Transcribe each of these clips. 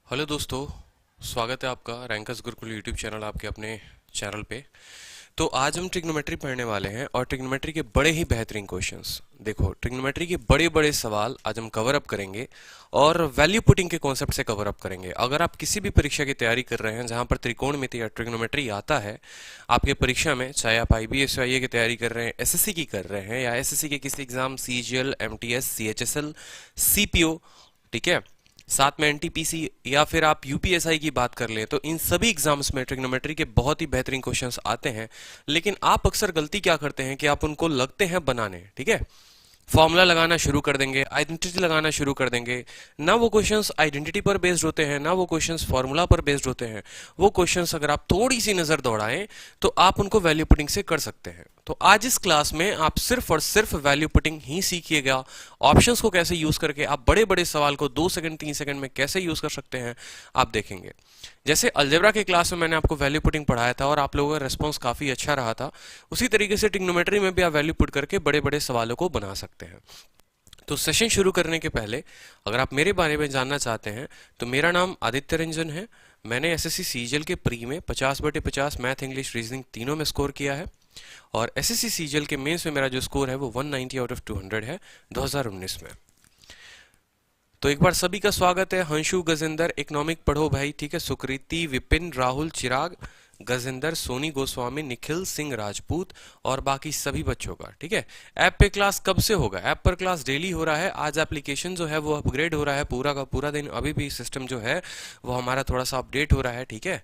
Hello दोस्तों, स्वागत है आपका रैंकर्स गुरुकुल यूट्यूब चैनल आपके अपने चैनल पे। तो आज हम ट्रिग्नोमेट्री पढ़ने वाले हैं और ट्रिग्नोमेट्री के बड़े ही बेहतरीन क्वेश्चंस। देखो, ट्रिग्नोमेट्री के बड़े बड़े सवाल आज हम कवर अप करेंगे और वैल्यू पुटिंग के कॉन्सेप्ट से कवर अप करेंगे। अगर आप किसी भी परीक्षा की तैयारी कर रहे हैं जहां पर त्रिकोणमिति या ट्रिग्नोमेट्री आता है आपके परीक्षा में, चाहे आप आईबीएस या आईए की तैयारी कर रहे हैं, एसएससी की कर रहे हैं, या एसएससी के किसी exam CGL, MTS, CHSL, CPO, ठीक है, साथ में एनटीपीसी, या फिर आप यूपीएसआई की बात कर लें, तो इन सभी एग्जाम्स में ट्रिग्नोमेट्री के बहुत ही बेहतरीन क्वेश्चंस आते हैं। लेकिन आप अक्सर गलती क्या करते हैं कि आप उनको लगते हैं बनाने, ठीक है, फॉर्मूला लगाना शुरू कर देंगे, आइडेंटिटी लगाना शुरू कर देंगे। ना वो क्वेश्चंस आइडेंटिटी पर बेस्ड होते हैं, ना वो क्वेश्चंस फॉर्मूला पर बेस्ड होते हैं। वो क्वेश्चंस अगर आप थोड़ी सी नजर दौड़ाएं तो आप उनको वैल्यू पुटिंग से कर सकते हैं। तो आज इस क्लास में आप सिर्फ और सिर्फ वैल्यू पुटिंग ही सीखिएगा। ऑप्शंस को कैसे यूज करके आप बड़े बड़े सवाल को 2 सेकंड 3 सेकंड में कैसे यूज कर सकते हैं आप देखेंगे। जैसे अलजेब्रा के क्लास में मैंने आपको वैल्यू पुटिंग पढ़ाया था और आप लोगों का रिस्पॉन्स काफी अच्छा रहा था, उसी तरीके से ट्रिग्नोमेट्री में भी आप वैल्यू पुट करके बड़े बड़े सवालों को बना सकते हैं। तो सेशन शुरू करने के पहले अगर आप मेरे बारे में जानना चाहते हैं तो मेरा नाम आदित्य रंजन है। मैंने एसएससी सीजीएल के प्री में 50/50 मैथ, इंग्लिश, रीजनिंग तीनों में स्कोर किया है और एसएससी सीजीएल के मेंस में मेरा जो स्कोर है वो 190 आउट ऑफ 200 है 2019 में। तो एक बार सभी का स्वागत है। हंशु, गजेंद्र, इकोनॉमिक पढ़ो भाई, ठीक है, सुकृति, विपिन, राहुल, चिराग, गजेंद्र, सोनी गोस्वामी, निखिल सिंह राजपूत और बाकी सभी बच्चों का, ठीक है। ऐप पे क्लास कब से होगा? ऐप पर क्लास डेली हो रहा है। आज एप्लीकेशन जो है वो अपग्रेड हो रहा है पूरा का पूरा दिन। अभी भी सिस्टम जो है वो हमारा थोड़ा सा अपडेट हो रहा है, ठीक है।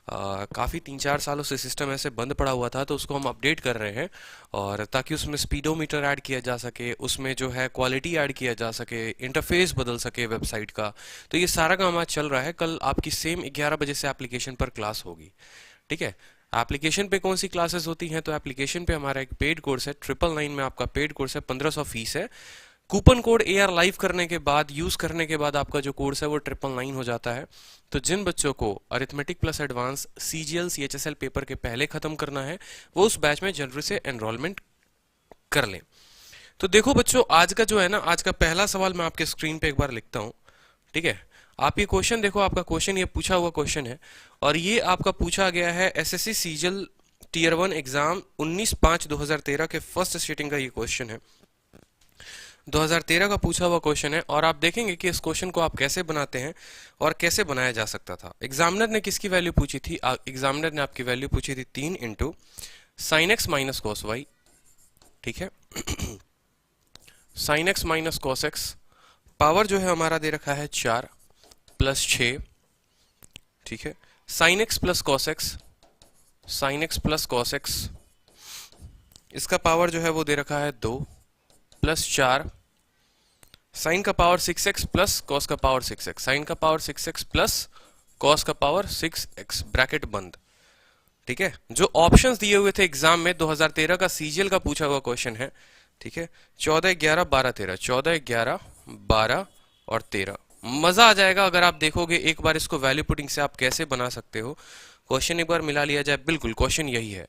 काफ़ी 3-4 सालों से सिस्टम ऐसे बंद पड़ा हुआ था, तो उसको हम अपडेट कर रहे हैं और ताकि उसमें स्पीडोमीटर ऐड किया जा सके, उसमें जो है क्वालिटी ऐड किया जा सके, इंटरफेस बदल सके वेबसाइट का। तो ये सारा काम आज चल रहा है। कल आपकी सेम 11 बजे से एप्लीकेशन पर क्लास होगी, ठीक है। एप्लीकेशन पे कौन सी क्लासेस होती हैं? तो एप्लीकेशन पे हमारा एक पेड कोर्स है, 999 में आपका पेड कोर्स है, 1500 फीस है। कूपन कोड AR लाइव करने के बाद, यूज करने के बाद आपका जो कोर्स है वो 999 हो जाता है। तो जिन बच्चों को arithmetic plus advance CGL CHSL paper के पहले खत्म करना है वो उस बैच में जल्दी से एनरोलमेंट कर लें। तो देखो बच्चों, आज का जो है ना, आज का पहला सवाल मैं आपके स्क्रीन पे एक बार लिखता हूं, ठीक है। आप ये क्वेश्चन देखो, आपका क्वेश्चन ये पूछा हुआ क्वेश्चन है और ये आपका पूछा गया है एसएससी सीजीएल टीयर 1 एग्जाम 19/5/2013 के फर्स्ट सीटिंग का ये क्वेश्चन है। 2013 का पूछा हुआ क्वेश्चन है और आप देखेंगे कि इस क्वेश्चन को आप कैसे बनाते हैं और कैसे बनाया जा सकता था। एग्जामिनर ने किसकी वैल्यू पूछी थी? एग्जामिनर ने आपकी वैल्यू पूछी थी 3 into sine X minus cos Y, ठीक है। Sine X minus cos X, power जो है हमारा दे रखा है 4 प्लस 6, ठीक है। Sine x plus cos x, sine x plus cos x, इसका पावर जो है वो दे रखा है 2 प्लस 4, साइन का पावर 6x प्लस कॉस का पावर 6x, साइन का पावर 6x प्लस कॉस का पावर 6x, ब्रैकेट बंद, ठीक है। जो ऑप्शंस दिए हुए थे एग्जाम में 2013 का सीजीएल का पूछा हुआ क्वेश्चन है, ठीक है। 14, 11, 12, 13, 14, 11, 12 और 13। मजा आ जाएगा अगर आप देखोगे एक बार इसको वैल्यू पुटिंग से आप कैसे बना सकते हो। क्वेश्चन एक बार मिला लिया जाए, बिल्कुल क्वेश्चन यही है।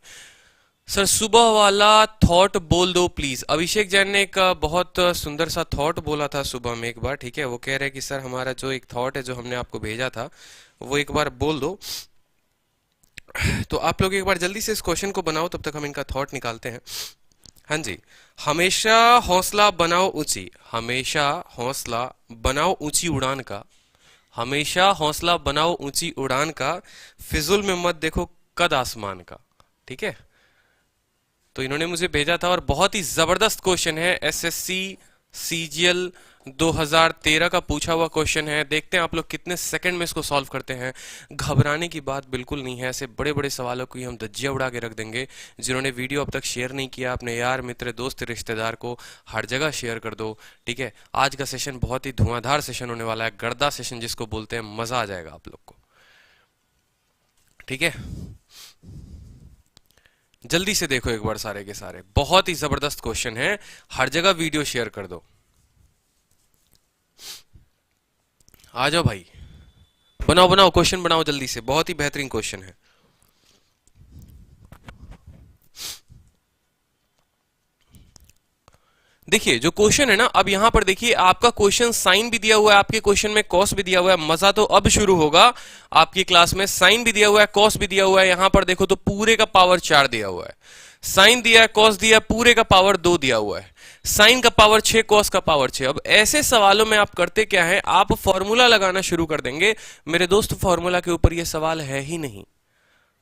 सर सुबह वाला थॉट बोल दो प्लीज। अभिषेक जैन ने एक बहुत सुंदर सा थॉट बोला था सुबह में एक बार, ठीक है। वो कह रहे हैं कि सर हमारा जो एक थॉट है जो हमने आपको भेजा था वो एक बार बोल दो। तो आप लोग एक बार जल्दी से इस क्वेश्चन को बनाओ, तब तक हम इनका थॉट निकालते हैं। हाँ जी, हमेशा हौसला बनाओ ऊंची, हमेशा हौसला बनाओ ऊंची उड़ान का, हमेशा हौसला बनाओ ऊंची उड़ान का, फिजुल में मत देखो कद आसमान का, ठीक है। तो इन्होंने मुझे भेजा था और बहुत ही जबरदस्त क्वेश्चन है, एसएससी सीजीएल 2013 का पूछा हुआ क्वेश्चन है। देखते हैं आप लोग कितने सेकंड में इसको सॉल्व करते हैं। घबराने की बात बिल्कुल नहीं है, ऐसे बड़े बड़े सवालों की हम धज्जियां उड़ा के रख देंगे। जिन्होंने वीडियो अब तक शेयर नहीं किया अपने यार मित्र दोस्त रिश्तेदार को हर जगह शेयर कर दो, ठीक है। आज का सेशन बहुत ही धुआंधार सेशन होने वाला है, गर्दा सेशन जिसको बोलते हैं, मजा आ जाएगा आप लोग को, ठीक है। जल्दी से देखो एक बार सारे के सारे, बहुत ही जबरदस्त क्वेश्चन है, हर जगह वीडियो शेयर कर दो। आ जाओ भाई, बनाओ बनाओ क्वेश्चन बनाओ जल्दी से, बहुत ही बेहतरीन क्वेश्चन है। देखिए जो क्वेश्चन है ना, अब यहां पर देखिए आपका क्वेश्चन साइन भी दिया हुआ है, आपके क्वेश्चन में कॉस भी दिया हुआ है। मजा तो अब शुरू होगा आपकी क्लास में। साइन भी दिया हुआ है, कॉस भी दिया हुआ है। यहां पर देखो तो पूरे का पावर 4 दिया हुआ है, साइन दिया है, कॉस दिया है, पूरे का पावर 2 दिया हुआ है, साइन का पावर 6, कॉस का पावर 6। अब ऐसे सवालों में आप करते क्या है, आप फॉर्मूला लगाना शुरू कर देंगे। मेरे दोस्त फॉर्मूला के ऊपर यह सवाल है ही नहीं,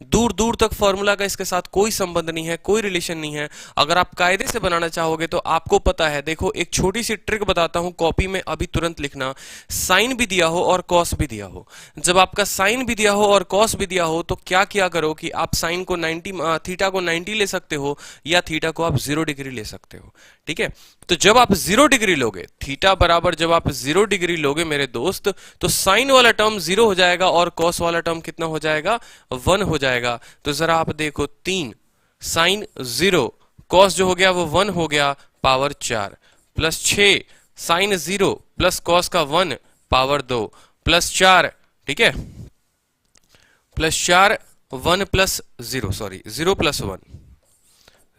दूर दूर तक फॉर्मूला का इसके साथ कोई संबंध नहीं है, कोई रिलेशन नहीं है। अगर आप कायदे से बनाना चाहोगे तो आपको पता है, देखो एक छोटी सी ट्रिक बताता हूं, कॉपी में अभी तुरंत लिखना। साइन भी दिया हो और कॉस भी दिया हो, जब आपका साइन भी दिया हो और कॉस भी दिया हो तो क्या किया करो कि आप साइन को 90, थीटा को 90 ले सकते हो, या थीटा को आप 0 डिग्री ले सकते हो। ठीक है, तो जब आप 0 डिग्री लोगे, थीटा बराबर जब आप 0 डिग्री लोगे मेरे दोस्त, तो साइन वाला टर्म 0 हो जाएगा और कॉस वाला टर्म कितना हो जाएगा, 1 हो जाएगा। तो जरा आप देखो, 3 साइन 0, कॉस जो हो गया वो 1 हो गया, power 4, plus 6 sine 0 plus cos का 1 पावर 2 प्लस 4। ठीक है, plus 4, 1 plus 0, sorry 0 plus 1,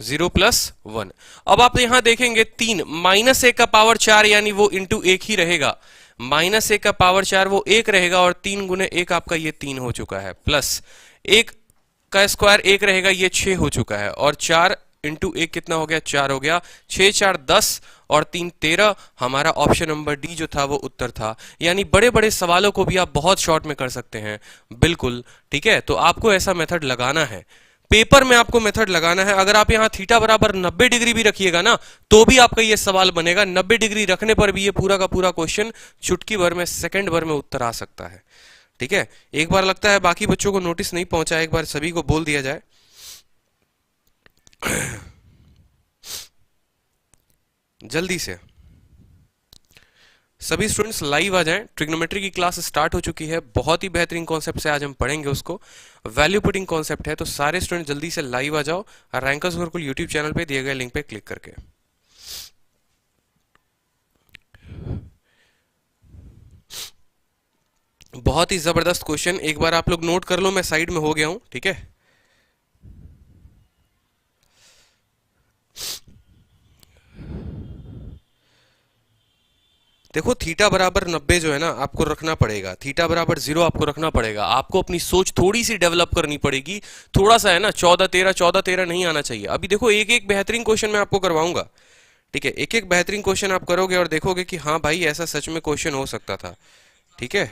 0 plus 1। अब आप यहां देखेंगे 3 माइनस 1 का पावर 4, यानी वो इंटू 1 ही रहेगा। माइनस 1 का पावर 4 वो 1 रहेगा, और 3 गुने 1 आपका ये 3 हो चुका है, प्लस 1 का स्क्वायर 1 रहेगा, ये 6 हो चुका है, और 4 इंटू 1 कितना हो गया, 4 हो गया। 6 4 10 और 3 13। हमारा ऑप्शन नंबर डी जो था वो उत्तर था। यानी बड़े बड़े सवालों को भी आप बहुत शॉर्ट में कर सकते हैं, बिल्कुल। ठीक है, तो आपको ऐसा मेथड लगाना है, पेपर में आपको मेथड लगाना है। अगर आप यहां थीटा बराबर 90 डिग्री भी रखिएगा ना, तो भी आपका ये सवाल बनेगा। 90 डिग्री रखने पर भी ये पूरा का पूरा क्वेश्चन चुटकी भर में, सेकंड भर में उत्तर आ सकता है। ठीक है, एक बार लगता है बाकी बच्चों को नोटिस नहीं पहुंचा, एक बार सभी को बोल दिया जाए। जल्दी से सभी स्टूडेंट्स लाइव आ जाएं। ट्रिग्नोमेट्री की क्लास स्टार्ट हो चुकी है, बहुत ही बेहतरीन कॉन्सेप्ट से आज हम पढ़ेंगे उसको। वैल्यू पुटिंग कॉन्सेप्ट है, तो सारे स्टूडेंट जल्दी से लाइव आ जाओ, रैंकर्स गुरुकुल यूट्यूब चैनल पे दिए गए लिंक पे क्लिक करके। बहुत ही जबरदस्त क्वेश्चन, एक बार आप लोग नोट कर लो, मैं साइड में हो गया हूं। ठीक है, देखो थीटा बराबर 90 जो है ना आपको रखना पड़ेगा, थीटा बराबर 0 आपको रखना पड़ेगा। आपको अपनी सोच थोड़ी सी डेवलप करनी पड़ेगी, थोड़ा सा है ना, 14 13 नहीं आना चाहिए। अभी देखो एक एक बेहतरीन क्वेश्चन मैं आपको करवाऊंगा। ठीक है, एक एक बेहतरीन क्वेश्चन आप करोगे और देखोगे कि हाँ भाई ऐसा सच में क्वेश्चन हो सकता था। ठीक है,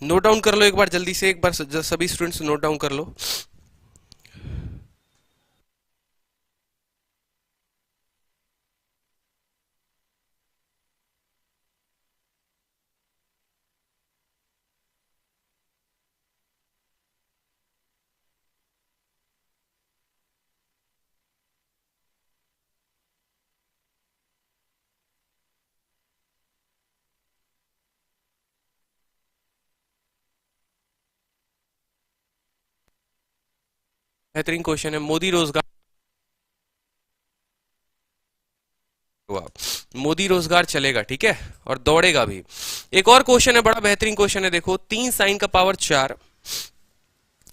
नोट डाउन कर लो एक बार जल्दी से, एक बार सभी स्टूडेंट्स नोट डाउन कर लो। बेहतरीन क्वेश्चन है, मोदी रोजगार, मोदी रोजगार चलेगा। ठीक है, और दौड़ेगा भी। एक और क्वेश्चन है, बड़ा बेहतरीन क्वेश्चन है, देखो 3 साइन का पावर 4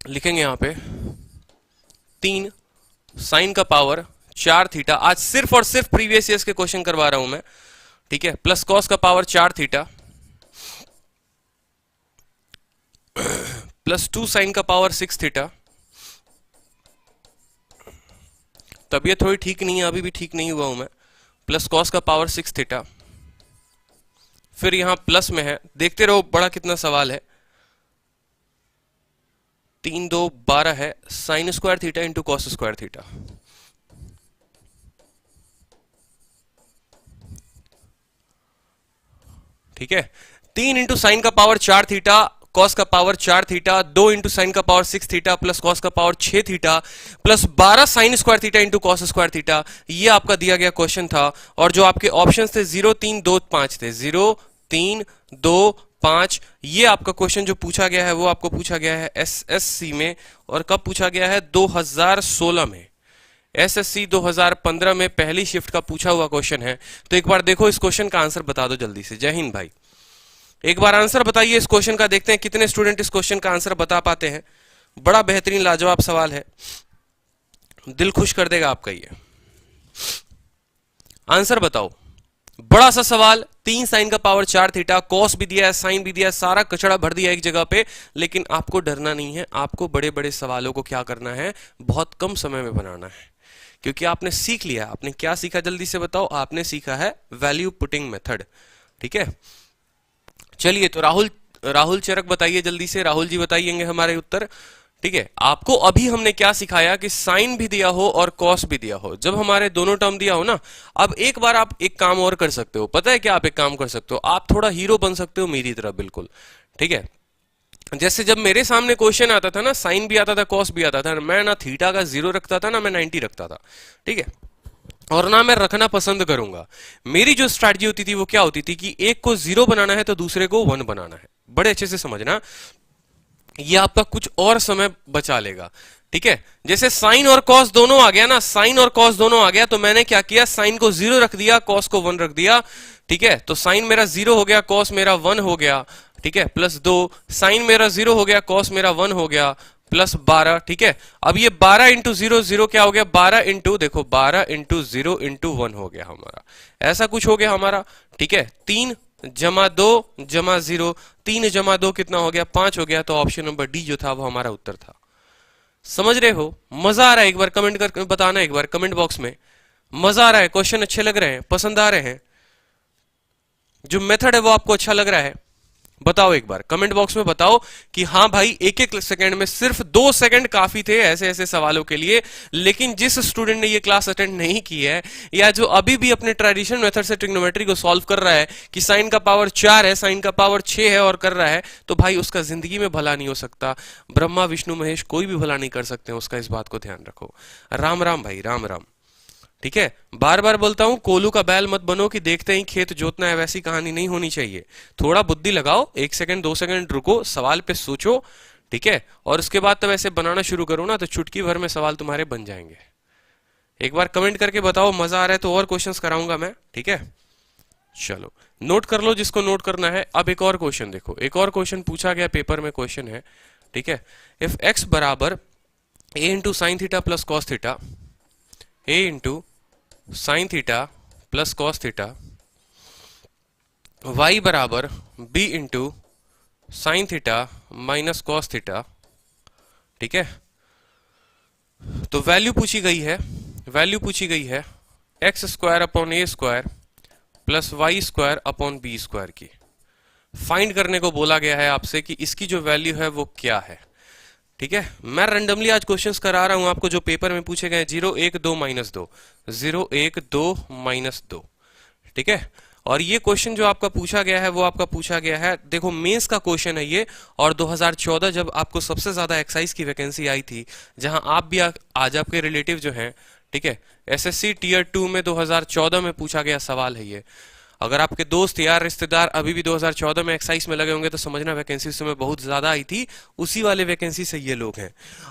लिखेंगे यहां पे, 3 साइन का पावर 4 थीटा। आज सिर्फ और सिर्फ प्रीवियस ईयर्स के क्वेश्चन करवा रहा हूं मैं। ठीक है, प्लस कॉस का पावर 4 थीटा, प्लस 2 साइन का पावर 6 थीटा। तबीयत थोड़ी ठीक नहीं है, अभी भी ठीक नहीं हुआ हूं मैं। प्लस कॉस का पावर 6 थीटा, फिर यहां प्लस में है, देखते रहो बड़ा कितना सवाल है। 3 2 12 है, sine square theta into cos square theta. ठीक है, 3 इंटू साइन का पावर 4 थीटा, कॉस का पावर 4 थीटा, 2 इंटू साइन का पावर 6 थीटा, प्लस कॉस का power 6 theta, plus 12 sine square theta into cos square theta. ये आपका दिया गया क्वेश्चन था। और जो आपके ऑप्शंस थे 0 3 2 5 थे, 0 3 2 5। ये आपका क्वेश्चन जो पूछा गया है वो आपको पूछा गया है एसएससी में, और कब पूछा गया है, 2016 में। एसएससी 2015 में पहली शिफ्ट का पूछा हुआ क्वेश्चन है। तो एक बार देखो इस क्वेश्चन का आंसर बता दो जल्दी से। जय हिंद भाई, एक बार आंसर बताइए इस क्वेश्चन का, देखते हैं कितने स्टूडेंट इस क्वेश्चन का आंसर बता पाते हैं। बड़ा बेहतरीन लाजवाब सवाल है। दिल खुश कर देगा आपका ये। आंसर बताओ। बड़ा सा सवाल, 3 साइन का पावर 4 थीटा, कॉस भी दिया है, साइन भी दिया है, सारा कचड़ा भर दिया एक जगह पे। लेकिन आपको डरना नहीं है, आपको बड़े बड़े सवालों को क्या करना है, बहुत कम समय में बनाना है, क्योंकि आपने सीख लिया। आपने क्या सीखा जल्दी से बताओ? आपने सीखा है वैल्यू पुटिंग मेथड। ठीक है, चलिए तो राहुल चरक बताइए जल्दी से, राहुल जी बताइएंगे हमारे उत्तर। ठीक है, आपको अभी हमने क्या सिखाया कि साइन भी दिया हो और कॉस भी दिया हो, जब हमारे दोनों टर्म दिया हो ना। अब एक बार आप एक काम और कर सकते हो, पता है क्या? आप एक काम कर सकते हो, आप थोड़ा हीरो बन सकते हो मेरी तरह, बिल्कुल। ठीक है, जैसे जब मेरे सामने क्वेश्चन आता था ना, साइन भी आता था कॉस भी आता था, मैं ना थीटा का 0 रखता था ना मैं 90 रखता था। ठीक है, और ना मैं रखना पसंद करूंगा। मेरी जो स्ट्रैटेजी होती थी वो क्या होती थी कि एक को 0 बनाना है तो दूसरे को 1 बनाना है। बड़े अच्छे से समझना, ये आपका कुछ और समय बचा लेगा। ठीक है, जैसे साइन और कॉस दोनों आ गया ना, साइन और कॉस दोनों आ गया, तो मैंने क्या किया, साइन को 0 रख दिया, कॉस को 1 रख दिया। ठीक है, तो साइन मेरा 0 हो गया, कॉस मेरा 1 हो गया। ठीक है, +2, साइन मेरा 0 हो गया, कॉस मेरा 1 हो गया, +12। ठीक है, अब ये 12 इंटू 0 0 क्या हो गया, 12 इंटू, देखो 12 इंटू 0 इंटू 1 हो गया हमारा, ऐसा कुछ हो गया हमारा। ठीक है, 3 जमा 2 जमा 0, 3 जमा 2 कितना हो गया, 5 हो गया। तो ऑप्शन नंबर डी जो था वो हमारा उत्तर था। समझ रहे हो? मजा आ रहा है? एक बार कमेंट कर बताना, एक बार कमेंट बॉक्स में मजा आ रहा है, क्वेश्चन अच्छे लग रहे हैं, पसंद आ रहे हैं, जो मेथड है वो आपको अच्छा लग रहा है? बताओ एक बार कमेंट बॉक्स में बताओ कि हाँ भाई, एक एक सेकंड में सिर्फ 2 सेकंड काफी थे ऐसे ऐसे सवालों के लिए। लेकिन जिस स्टूडेंट ने ये क्लास अटेंड नहीं की है, या जो अभी भी अपने ट्रेडिशनल मेथड से ट्रिग्नोमेट्री को सॉल्व कर रहा है कि साइन का पावर 4 है, साइन का पावर 6 है और कर रहा है, तो भाई उसका जिंदगी में भला नहीं हो सकता। ब्रह्मा विष्णु महेश कोई भी भला नहीं कर सकते, उसका इस बात को ध्यान रखो। राम राम भाई, राम राम। ठीक है, बार बार बोलता हूं, कोलू का बैल मत बनो कि देखते ही खेत जोतना है, वैसी कहानी नहीं होनी चाहिए। थोड़ा बुद्धि लगाओ, 1 सेकंड 2 सेकंड रुको, सवाल पे सोचो। ठीक है, और उसके बाद तब ऐसे बनाना शुरू करो ना, तो चुटकी भर में सवाल तुम्हारे बन जाएंगे। एक बार कमेंट करके बताओ, मजा आ रहा है तो और क्वेश्चंस कराऊंगा मैं। ठीक है, चलो नोट कर लो जिसको नोट करना है। अब एक और क्वेश्चन देखो, एक और क्वेश्चन पूछा गया पेपर में, क्वेश्चन है। ठीक है, इफ x बराबर a into sine theta plus cos theta, a into sine theta plus cos theta, y बराबर b into sine theta minus cos theta. ठीक है, तो वैल्यू पूछी गई है, वैल्यू पूछी गई है x square upon a square plus y square upon b square की। फाइंड करने को बोला गया है आपसे कि इसकी जो वैल्यू है वो क्या है। ठीक है, मैं रैंडमली आज क्वेश्चंस करा रहा हूं आपको जो पेपर में पूछे गए, 0 1 2 -2, 0 1 2 -2। ठीक है, और ये क्वेश्चन जो आपका पूछा गया है वो आपका पूछा गया है, देखो मेंस का क्वेश्चन है ये, और 2014 जब आपको सबसे ज्यादा एक्साइज की वैकेंसी आई थी, जहां आप भी आज आपके रिलेटिव जो हैं, ठीक है, एसएससी टीयर 2 में 2014 में पूछा गया सवाल है ये। अगर आपके दोस्त यार रिश्तेदार अभी भी 2014 में एक्साइज में लगे होंगे तो समझना वैकेंसी उस समय बहुत ज्यादा आई थी, उसी वाले वैकेंसी से ये लोग हैं।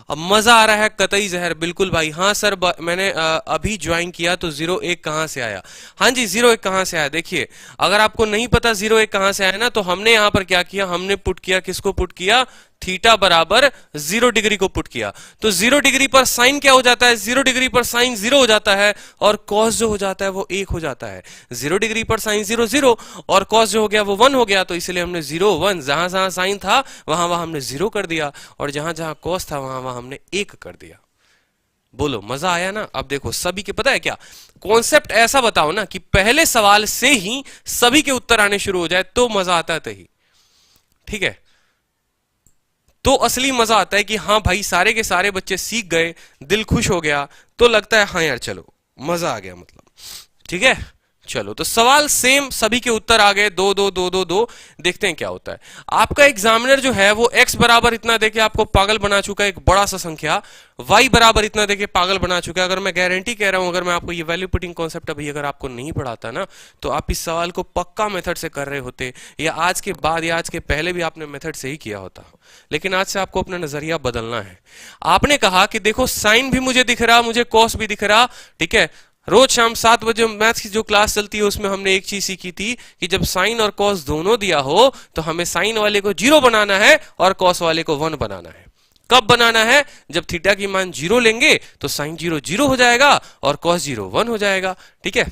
अब मजा आ रहा है, कतई जहर, बिल्कुल भाई। हाँ सर, मैंने अभी ज्वाइन किया तो 0 1 कहां से आया? हाँ जी, 0 1 कहां से आया? देखिए, अगर आपको नहीं पता 0 1 कहां से आया ना, तो हमने यहां पर क्या किया, हमने पुट किया, किसको पुट किया, थीटा बराबर 0 डिग्री को पुट किया। तो 0 डिग्री पर साइन क्या हो जाता है, 0 डिग्री पर साइन 0 हो जाता है, और कॉस जो हो जाता है वो 1 हो जाता है। 0 डिग्री पर साइन 0 0 और कॉस जो हो गया वो 1 हो गया, तो इसलिए हमने 0 1, जहां जहां साइन था वहां वहां हमने 0 कर दिया, और जहां जहां कॉस था वहां वहां हमने 1 कर दिया। बोलो मजा आया ना? अब देखो सभी के पता है क्या कॉन्सेप्ट, ऐसा बताओ ना कि पहले सवाल से ही सभी के उत्तर आने शुरू हो जाए तो मजा आता है ही। ठीक है, तो असली मजा आता है कि हाँ भाई सारे के सारे बच्चे सीख गए, दिल खुश हो गया, तो लगता है हाँ यार चलो मजा आ गया मतलब। ठीक है, चलो तो सवाल सेम, सभी के उत्तर आ गए, 2 2 2 2 2। देखते हैं क्या होता है। आपका एग्जामिनर जो है वो x बराबर इतना देके आपको पागल बना चुका है, एक बड़ा सा संख्या, y बराबर इतना देके पागल बना चुका है। अगर मैं गारंटी कह रहा हूं, अगर मैं आपको ये वैल्यू पुटिंग कॉन्सेप्ट अभी अगर आपको नहीं पढ़ाता ना, तो आप इस सवाल को पक्का मेथड से कर रहे होते, या आज के बाद या आज के पहले भी आपने मेथड से ही किया होता। लेकिन आज से आपको अपना नजरिया बदलना है। आपने कहा कि देखो साइन भी मुझे दिख रहा, मुझे कॉस भी दिख रहा। ठीक है, रोज शाम 7 बजे मैथ्स की जो क्लास चलती है उसमें हमने एक चीज सीखी थी कि जब साइन और कॉस दोनों दिया हो तो हमें साइन वाले को 0 बनाना है और कॉस वाले को 1 बनाना है। कब बनाना है? जब थीटा की मान 0 लेंगे तो साइन 0 0 हो जाएगा और कॉस 0 1 हो जाएगा। ठीक है,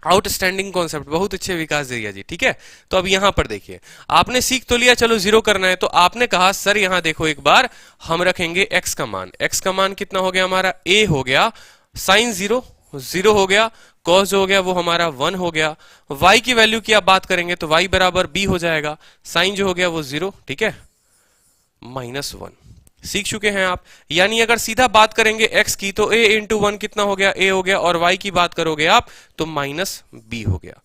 आउटस्टैंडिंग कॉन्सेप्ट, बहुत अच्छे विकास दिया जी। ठीक है, तो अब यहां पर देखिए, आपने सीख तो लिया, चलो जीरो करना है, तो आपने कहा सर यहां देखो एक बार हम रखेंगे x का मान। x का मान कितना हो गया हमारा? a हो गया, साइन 0 0 हो गया, कॉस जो हो गया वो हमारा 1 हो गया। y की वैल्यू की आप बात करेंगे तो y बराबर b हो जाएगा, साइन जो हो गया वो 0, ठीक है, -1। सीख चुके हैं आप। यानी अगर सीधा बात करेंगे x की तो a इंटू 1 कितना हो गया? a हो गया, और y की बात करोगे आप तो -b हो गया।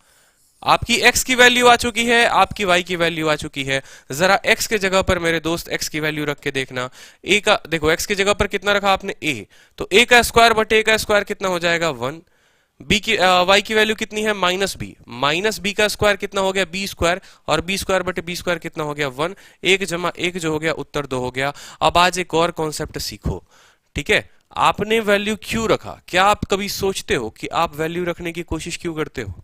आपकी x की वैल्यू आ चुकी है, आपकी y की वैल्यू आ चुकी है। जरा x के जगह पर मेरे दोस्त x की वैल्यू रख के देखना। a का देखो, x की जगह पर कितना रखा आपने? a, तो a का स्क्वायर बटे a का स्क्वायर कितना हो जाएगा? 1। b की y की वैल्यू कितनी है? -b, -b का स्क्वायर कितना हो गया? b स्क्वायर, और b स्क्वायर बटे b स्क्वायर कितना हो गया? 1। 1 जमा 1 जो हो गया उत्तर 2 हो गया। अब आज एक और कॉन्सेप्ट सीखो। ठीक है, आपने वैल्यू क्यों रखा? क्या आप कभी सोचते हो कि आप वैल्यू रखने की कोशिश क्यों करते हो?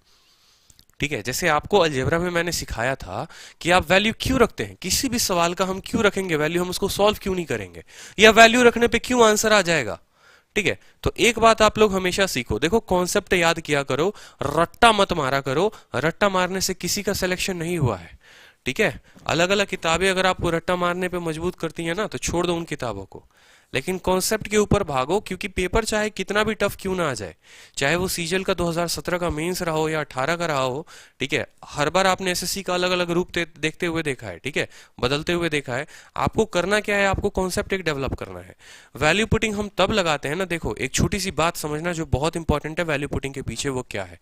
ठीक है, जैसे आपको अलजेब्रा में मैंने सिखाया था कि आप वैल्यू क्यों रखते हैं, किसी भी सवाल का हम क्यों रखेंगे वैल्यू, हम उसको सॉल्व क्यों नहीं करेंगे, या वैल्यू रखने पे क्यों आंसर आ जाएगा। ठीक है, तो एक बात आप लोग हमेशा सीखो, देखो कॉन्सेप्ट याद किया करो, रट्टा मत मारा करो। रट्टा मारने से किसी का सिलेक्शन नहीं हुआ है। ठीक है, अलग अलग किताबें अगर आपको रट्टा मारने पे मजबूत करती हैं ना तो छोड़ दो उन किताबों को, लेकिन कॉन्सेप्ट के ऊपर भागो, क्योंकि पेपर चाहे कितना भी टफ क्यों ना आ जाए, चाहे वो सीजल का 2017 का मेंस रहा हो या 18 का रहा हो। ठीक है, हर बार आपने एसएससी का अलग अलग रूप देखते हुए देखा है। ठीक है, बदलते हुए देखा है। आपको करना क्या है? आपको कॉन्सेप्ट एक डेवलप करना है। वैल्यू पुटिंग हम तब लगाते हैं ना, देखो एक छोटी सी बात समझना जो बहुत इंपॉर्टेंट है वैल्यू पुटिंग के पीछे, वो क्या है।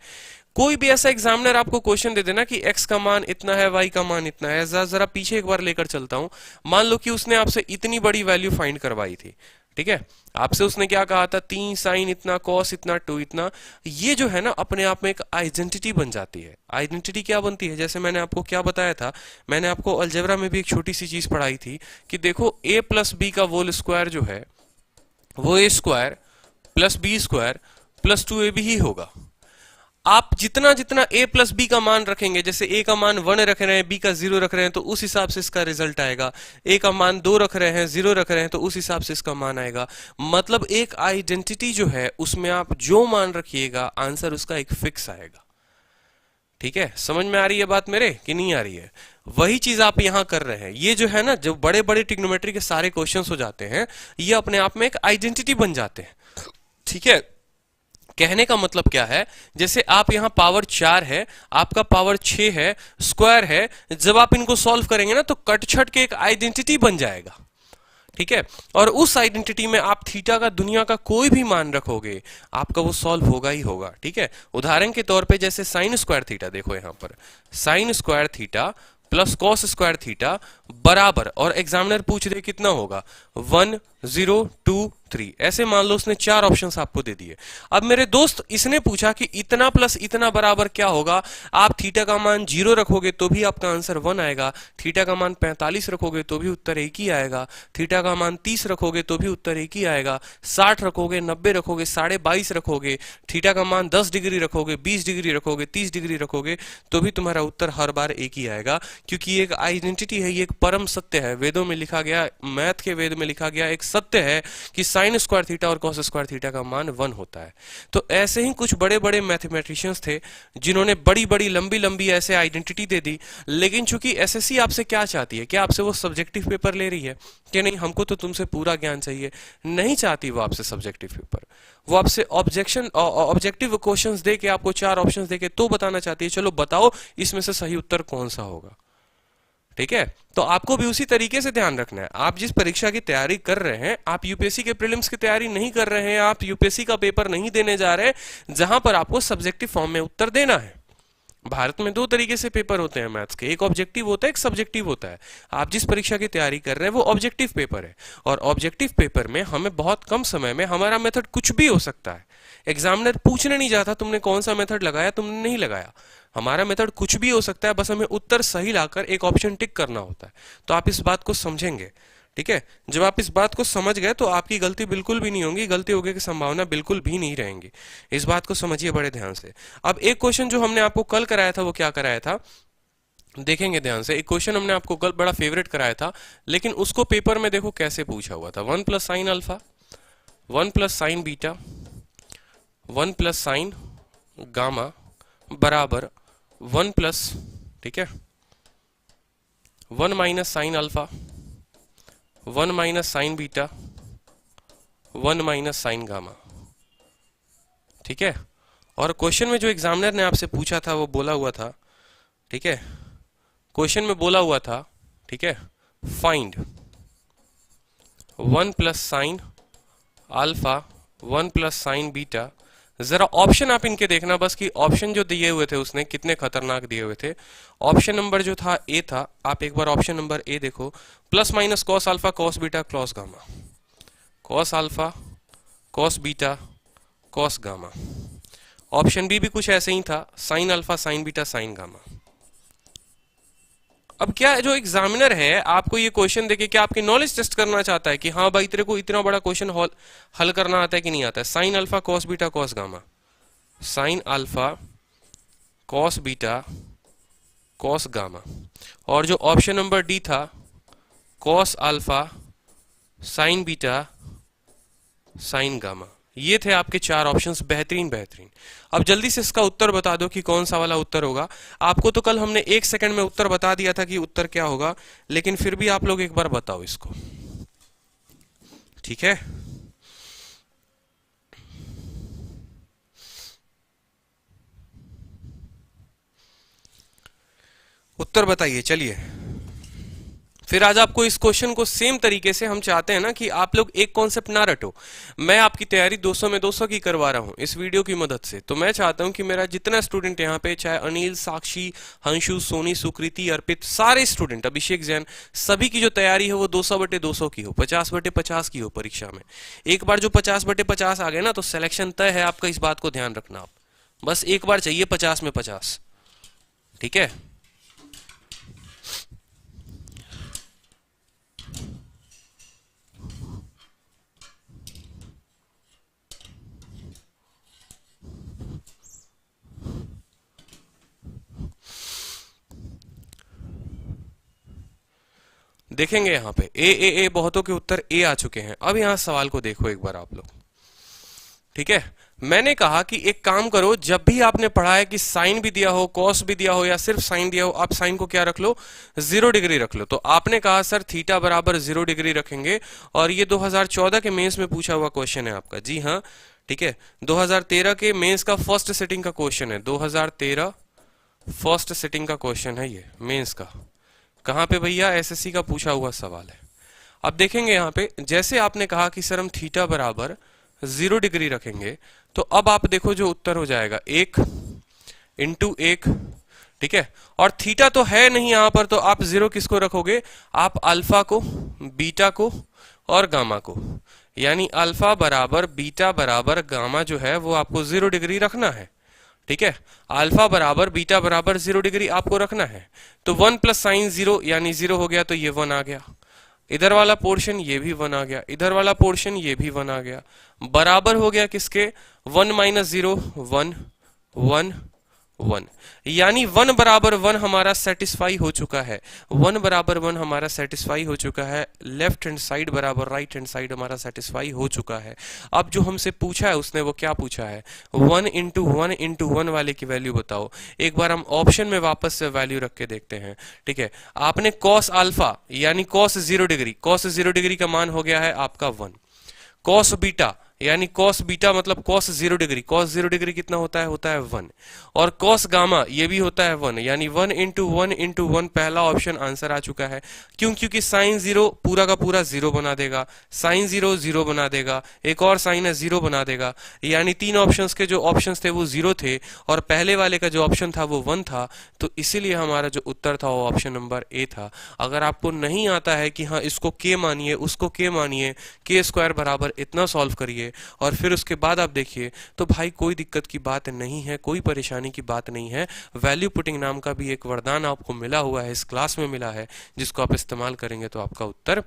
कोई भी ऐसा एग्जामिनर आपको क्वेश्चन दे देना कि x का मान इतना है, y का मान इतना है, जरा पीछे एक बार लेकर चलता हूं। मान लो कि उसने आपसे इतनी बड़ी वैल्यू फाइंड करवाई थी। ठीक है, आपसे उसने क्या कहा था? 3 साइन इतना, कॉस इतना, 2 इतना। ये जो है ना अपने आप में एक आइडेंटिटी बन जाती है। आइडेंटिटी क्या बनती है? जैसे मैंने आपको क्या बताया था, मैंने आपको अलजेब्रा में भी एक छोटी सी चीज पढ़ाई थी कि देखो a प्लस बी का होल स्क्वायर जो है वो a square plus B square plus 2ab ही होगा। आप जितना जितना a प्लस बी का मान रखेंगे, जैसे a का मान 1 रख रहे हैं, b का 0 रख रहे हैं, तो उस हिसाब से इसका रिजल्ट आएगा। a का मान 2 रख रहे हैं, 0 रख रहे हैं, तो उस हिसाब से इसका मान आएगा। मतलब एक आइडेंटिटी जो है उसमें आप जो मान रखिएगा आंसर उसका एक फिक्स आएगा। ठीक है, समझ में आ रही है बात मेरे कि नहीं आ रही है? वही चीज आप यहां कर रहे हैं। ये जो है ना, जो बड़े बड़े ट्रिग्नोमेट्री के सारे क्वेश्चंस हो जाते हैं, ये अपने आप में एक आइडेंटिटी बन जाते हैं। ठीक है, कहने का मतलब क्या है, जैसे आप यहां पावर 4 है, आपका पावर 6 है, स्क्वायर है, जब आप इनको सॉल्व करेंगे ना तो कट छट के एक आइडेंटिटी बन जाएगा। ठीक है, और उस आइडेंटिटी में आप थीटा का दुनिया का कोई भी मान रखोगे आपका वो सॉल्व होगा ही होगा। ठीक है, उदाहरण के तौर पे जैसे साइन स्क्वायर थीटा, देखो यहां पर sine square theta plus cos square theta बराबर, और एग्जामिनर पूछ दे कितना होगा? 1 0 2 3, ऐसे मान लो उसने 4 ऑप्शंस आपको दे दिए। अब मेरे दोस्त इसने पूछा कि इतना प्लस इतना बराबर क्या होगा। आप थीटा का मान 0 रखोगे तो भी आपका आंसर 1 आएगा, थीटा का मान 45 रखोगे तो भी उत्तर एक ही आएगा, थीटा का मान 30 रखोगे तो भी उत्तर एक ही आएगा, 60 रखोगे, 90 रखोगे, 22.5 रखोगे, थीटा का मान 10 डिग्री रखोगे, 20 डिग्री रखोगे, 30 डिग्री रखोगे, तो भी तुम्हारा उत्तर हर बार एक ही आएगा। क्योंकि ये एक आइडेंटिटी है, ये एक परम सत्य है, वेदों में लिखा गया, मैथ के वेद में लिखा गया एक सत्य है कि साइन स्क्वायर थीटा और कॉस स्क्वायर थीटा का मान 1 होता है। तो ऐसे ही कुछ बड़े बड़े मैथमेटिशियंस थे जिन्होंने बड़ी बड़ी लंबी लंबी ऐसे आइडेंटिटी दे दी। लेकिन चूंकि एसएससी आपसे क्या चाहती है, क्या आपसे वो सब्जेक्टिव पेपर ले रही है कि नहीं हमको तो तुमसे पूरा ज्ञान चाहिए? नहीं चाहती वो आपसे सब्जेक्टिव पेपर, वो आपसे ऑब्जेक्टिव क्वेश्चंस दे के, आपको 4 ऑप्शंस दे के तो बताना चाहती है चलो बताओ इसमें से सही उत्तर कौन सा होगा। ठीक है, तो आपको भी उसी तरीके से ध्यान रखना है। आप जिस परीक्षा की तैयारी कर रहे हैं, आप यूपीएससी के प्रीलिम्स की तैयारी नहीं कर रहे हैं, आप यूपीएससी का पेपर नहीं देने जा रहे हैं जहां पर आपको सब्जेक्टिव फॉर्म में उत्तर देना है। भारत में 2 तरीके से पेपर होते हैं मैथ्स के, एक ऑब्जेक्टिव होता है, एक सब्जेक्टिव होता है। आप जिस परीक्षा की तैयारी कर रहे हैं वो ऑब्जेक्टिव पेपर है, और ऑब्जेक्टिव पेपर में हमें बहुत कम समय में, हमारा मेथड कुछ भी हो सकता है। एग्जामिनर पूछने नहीं जाता तुमने कौन सा मेथड लगाया, तुमने नहीं लगाया, हमारा मेथड कुछ भी हो सकता है, बस हमें उत्तर सही लाकर एक ऑप्शन टिक करना होता है। तो आप इस बात को समझेंगे। ठीक है, जब आप इस बात को समझ गए तो आपकी गलती बिल्कुल भी नहीं होगी, गलती होने की संभावना बिल्कुल भी नहीं रहेंगी। इस बात को समझिए बड़े ध्यान से। अब एक क्वेश्चन जो हमने आपको कल कराया था वो क्या कराया था, देखेंगे ध्यान से, एक क्वेश्चन हमने आपको कल बड़ा फेवरेट कराया था, लेकिन उसको पेपर में देखो कैसे पूछा हुआ था। 1 plus sine alpha, 1 plus sign beta, 1 plus sign gamma बराबर 1 प्लस, ठीक है, 1 minus sine alpha, 1 minus sign beta, 1 minus sign gamma, ठीक है। और क्वेश्चन में जो एग्जामिनर ने आपसे पूछा था वो बोला हुआ था, ठीक है, क्वेश्चन में बोला हुआ था, ठीक है, find 1 plus sine alpha, 1 plus sign beta. जरा ऑप्शन आप इनके देखना बस, कि ऑप्शन जो दिए हुए थे उसने कितने खतरनाक दिए हुए थे। ऑप्शन नंबर जो था ए था, आप एक बार ऑप्शन नंबर ए देखो, plus minus cos alpha cos beta cos gamma, cos alpha cos beta cos gamma. Option B भी कुछ ऐसे ही था, sine alpha sine beta sine gamma. अब क्या जो एग्जामिनर है आपको ये क्वेश्चन देके क्या आपकी नॉलेज टेस्ट करना चाहता है कि हाँ भाई तेरे को इतना बड़ा क्वेश्चन हल करना आता है कि नहीं आता है। Sine alpha cos beta cos gamma, sine alpha cos beta cos gamma. और जो ऑप्शन नंबर डी था, cos alpha sine beta sine gamma. ये थे आपके चार ऑप्शंस, बेहतरीन बेहतरीन। अब जल्दी से इसका उत्तर बता दो कि कौन सा वाला उत्तर होगा। आपको तो कल हमने 1 सेकंड में उत्तर बता दिया था कि उत्तर क्या होगा, लेकिन फिर भी आप लोग एक बार बताओ इसको, ठीक है। उत्तर बताइए, चलिए। फिर आज आपको इस क्वेश्चन को सेम तरीके से हम चाहते हैं ना कि आप लोग एक कॉन्सेप्ट ना रटो। मैं आपकी तैयारी 200 में 200 की करवा रहा हूं इस वीडियो की मदद से, तो मैं चाहता हूं कि मेरा जितना स्टूडेंट यहाँ पे, चाहे अनिल, साक्षी, हंशु, सोनी, सुकृति, अर्पित, सारे स्टूडेंट, अभिषेक जैन, सभी की जो तैयारी है वो 200/200 की हो, 50/50 की हो परीक्षा में। एक बार जो 50/50 आ गए ना तो सिलेक्शन तय है आपका, इस बात को ध्यान रखना आप। बस एक बार चाहिए 50 में 50, ठीक है। देखेंगे यहाँ पे ए बहुतों के उत्तर ए आ चुके हैं। अब यहाँ सवाल को देखो एक बार आप लोग, ठीक है। मैंने कहा कि एक काम करो, जब भी आपने पढ़ा है कि साइन भी दिया हो, कॉस भी दिया हो, या सिर्फ साइन दिया हो, आप साइन को क्या रख लो, 0 डिग्री रख लो। तो आपने कहा सर थीटा बराबर 0 डिग्री रखेंगे, और ये 2014 के मेंस में पूछा हुआ क्वेश्चन है आपका। जी हाँ, ठीक है, 2013 के मेंस का फर्स्ट सिटिंग का क्वेश्चन है। 2013 फर्स्ट सिटिंग का क्वेश्चन है ये मेंस का। कहां पे भैया, एसएससी का पूछा हुआ सवाल है। अब देखेंगे यहाँ पे, जैसे आपने कहा कि सर हम थीटा बराबर 0 डिग्री रखेंगे, तो अब आप देखो जो उत्तर हो जाएगा 1 इंटू 1, ठीक है। और थीटा तो है नहीं यहां पर, तो आप 0 किसको रखोगे, आप अल्फा को, बीटा को और गामा को, यानी अल्फा बराबर बीटा बराबर गामा जो है वो आपको 0 डिग्री रखना है, ठीक है। अल्फा बराबर बीटा बराबर 0 डिग्री आपको रखना है। तो 1 प्लस साइन 0 यानी 0 हो गया, तो ये 1 आ गया। इधर वाला पोर्शन ये भी 1 आ गया, इधर वाला पोर्शन ये भी 1 आ गया। बराबर हो गया किसके, 1 माइनस 0 1 1 1, यानी 1 बराबर 1 हमारा सेटिस्फाई हो चुका है। 1 बराबर 1 हमारा सेटिस्फाई हो चुका है। लेफ्ट हैंड साइड बराबर राइट हैंड साइड हमारा सेटिस्फाई हो चुका है। अब जो हमसे पूछा है उसने वो क्या पूछा है, 1 इंटू 1 इंटू 1 वाले की वैल्यू बताओ। एक बार हम ऑप्शन में वापस से वैल्यू रख के देखते हैं, ठीक है। आपने कॉस अल्फा यानी कॉस 0 डिग्री, कॉस 0 डिग्री का मान हो गया है आपका 1। कॉस बीटा यानी कॉस बीटा मतलब कॉस 0 डिग्री, कॉस 0 डिग्री कितना होता है 1। और कॉस गामा ये भी होता है 1, यानी 1 इंटू 1 इंटू 1, पहला ऑप्शन आंसर आ चुका है। क्यों, क्योंकि साइन 0 पूरा का पूरा 0 बना देगा, साइन 0 0 बना देगा, एक और साइन है 0 बना देगा, यानी तीन ऑप्शंस के जो ऑप्शंस थे वो 0 थे, और पहले वाले का जो ऑप्शन था वो 1 था। तो इसीलिए हमारा जो उत्तर था वो ऑप्शन नंबर ए था। अगर आपको नहीं आता है कि हाँ इसको के मानिए, उसको के मानिए, के स्क्वायर बराबर इतना सॉल्व करिए, और फिर उसके बाद आप देखिए, तो भाई कोई दिक्कत की बात नहीं है, कोई परेशानी की बात नहीं है। वैल्यू पुटिंग नाम का भी एक वरदान आपको मिला हुआ है, इस क्लास में मिला है, जिसको आप इस्तेमाल करेंगे तो आपका उत्तर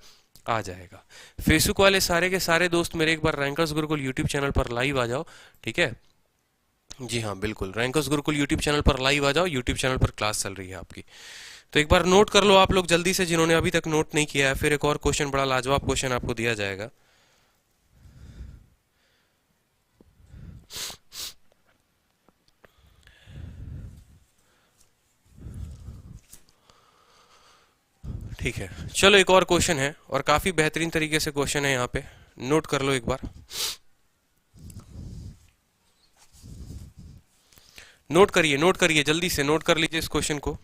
आ जाएगा। फेसबुक वाले सारे के सारे दोस्त मेरे एक बार रैंकर्स गुरुकुल यूट्यूब चैनल पर लाइव आ जाओ, ठीक है। जी हाँ बिल्कुल, रैंकर्स गुरुकुल यूट्यूब चैनल पर लाइव आ जाओ, यूट्यूब चैनल पर क्लास चल रही है आपकी। तो एक बार नोट कर लो आप लोग जल्दी से, जिन्होंने अभी तक नोट नहीं किया है। फिर एक और क्वेश्चन, बड़ा लाजवाब क्वेश्चन आपको दिया जाएगा। ठीक है, चलो एक और क्वेश्चन है, और काफी बेहतरीन तरीके से क्वेश्चन है, यहाँ पे नोट कर लो एक बार। नोट करिए जल्दी से, नोट कर लीजिए इस क्वेश्चन को।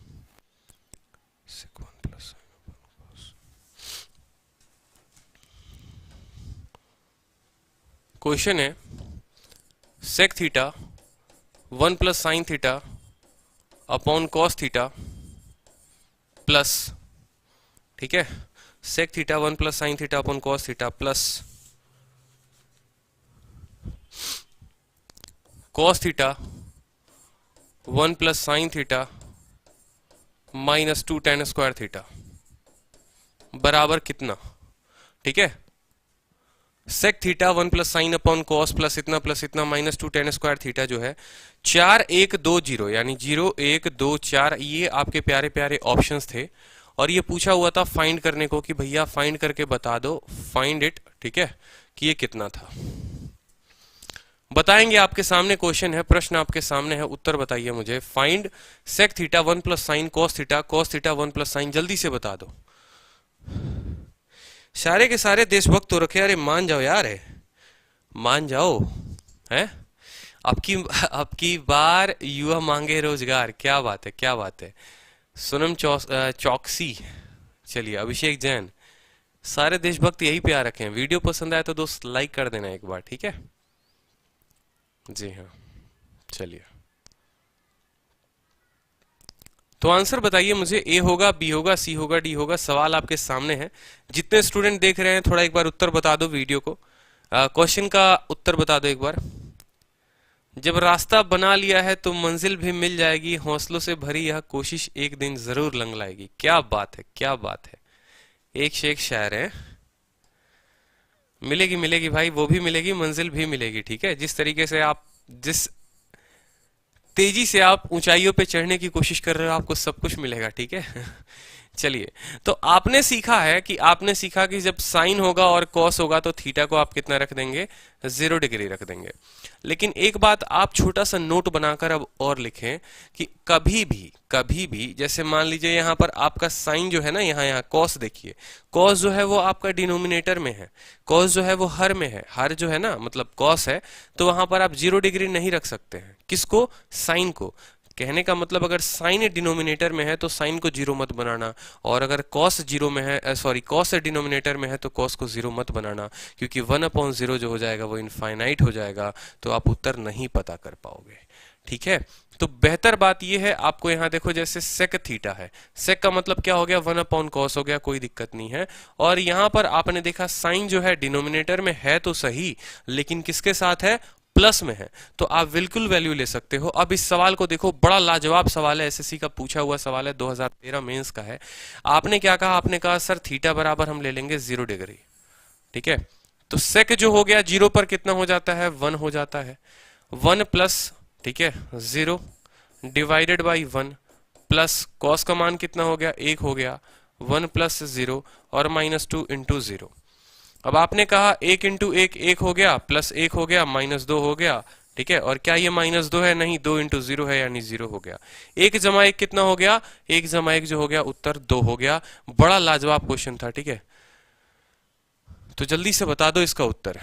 क्वेश्चन है sec theta 1 plus sine theta upon cos theta plus, ठीक है, sec theta 1 plus sine theta upon cos theta plus cos theta 1 plus sine theta minus 2 tan square theta बराबर कितना। ठीक है, sec theta 1 plus sine upon cos plus इतना minus 2 tan square theta जो है 4 1 2 0, यानी 0 1 2 4, ये आपके प्यारे प्यारे ऑप्शंस थे। और ये पूछा हुआ था फाइंड करने को कि भैया फाइंड करके बता दो, फाइंड इट, ठीक है, कि ये कितना था। बताएंगे, आपके सामने क्वेश्चन है, प्रश्न आपके सामने है, उत्तर बताइए मुझे। Find sec theta 1 plus sine cos theta 1 plus sine, जल्दी से बता दो। सारे के सारे देशभक्त हो रखे, अरे मान जाओ यार, है मान जाओ, है आपकी बार युवा मांगे रोजगार, क्या बात है, क्या बात है। सोनम चौकसी, चलिए अभिषेक जैन, सारे देशभक्त यही पे आ रखे हैं। वीडियो पसंद आए तो दोस्त लाइक कर देना एक बार, ठीक है। जी हाँ, चलिए तो आंसर बताइए मुझे, ए होगा, बी होगा, सी होगा, डी होगा। सवाल आपके सामने है, जितने स्टूडेंट देख रहे हैं थोड़ा एक बार उत्तर बता दो वीडियो को, क्वेश्चन का उत्तर बता दो एक बार। जब रास्ता बना लिया है तो मंजिल भी मिल जाएगी, हौसलों से भरी यह कोशिश एक दिन जरूर लंग लाएगी। क्या बात है, क्या बात है, एक से एक शायर है। मिलेगी मिलेगी भाई, वो भी मिलेगी, मंजिल भी मिलेगी, ठीक है। जिस तरीके से आप, जिस तेजी से आप ऊंचाइयों पे चढ़ने की कोशिश कर रहे हो, आपको सब कुछ मिलेगा, ठीक है। चलिए, तो आपने सीखा है कि, आपने सीखा कि जब साइन होगा और कॉस होगा तो थीटा को आप कितना रख देंगे, 0 डिग्री रख देंगे। लेकिन एक बात आप छोटा सा नोट बनाकर अब और लिखें कि कभी भी जैसे मान लीजिए यहाँ पर आपका साइन जो है ना, यहाँ कॉस देखिए, कॉस जो है वो आपका डिनोमिनेटर में है, कॉस जो है वो हर में है, हर जो है ना मतलब कॉस है, तो वहां पर आप 0 डिग्री नहीं रख सकते हैं। किसको, साइन को। कहने का मतलब अगर साइन डिनोमिनेटर में है तो साइन को 0 मत बनाना, और अगर कॉस 0 में है, सॉरी कॉस डिनोमिनेटर में है तो कॉस को 0 मत बनाना, क्योंकि 1/0 जो हो जाएगा वो इनफाइनाइट हो जाएगा, तो आप उत्तर नहीं पता कर पाओगे, ठीक है। तो बेहतर बात यह है, आपको यहाँ देखो जैसे सेक थीटा है, सेक का मतलब क्या हो गया, 1/cos हो गया, कोई दिक्कत नहीं है। और यहाँ पर आपने देखा साइन जो है डिनोमिनेटर में है तो सही, लेकिन किसके साथ है, प्लस में है, तो आप बिल्कुल वैल्यू ले सकते हो। अब इस सवाल को देखो, बड़ा लाजवाब सवाल है, एसएससी का पूछा हुआ सवाल है, 2013 मेंस का है। आपने क्या कहा, आपने कहा सर थीटा बराबर हम ले लेंगे 0 डिग्री, ठीक है। तो सेक जो हो गया 0 पर कितना हो जाता है, 1 हो जाता है, 1 प्लस, ठीक है, 0 डिवाइडेड बाई 1 प्लस कॉस का मान कितना हो गया, 1 हो गया, 1 प्लस 0 और माइनस 2 इंटू 0। अब आपने कहा 1 इंटू 1 1 हो गया, प्लस 1 हो गया, माइनस 2 हो गया, ठीक है। और क्या ये माइनस 2 है, नहीं, 2 इंटू 0 है, यानी 0 हो गया। 1 जमा 1 कितना हो गया, 1 जमा 1 जो हो गया उत्तर 2 हो गया। बड़ा लाजवाब क्वेश्चन था, ठीक है। तो जल्दी से बता दो इसका उत्तर।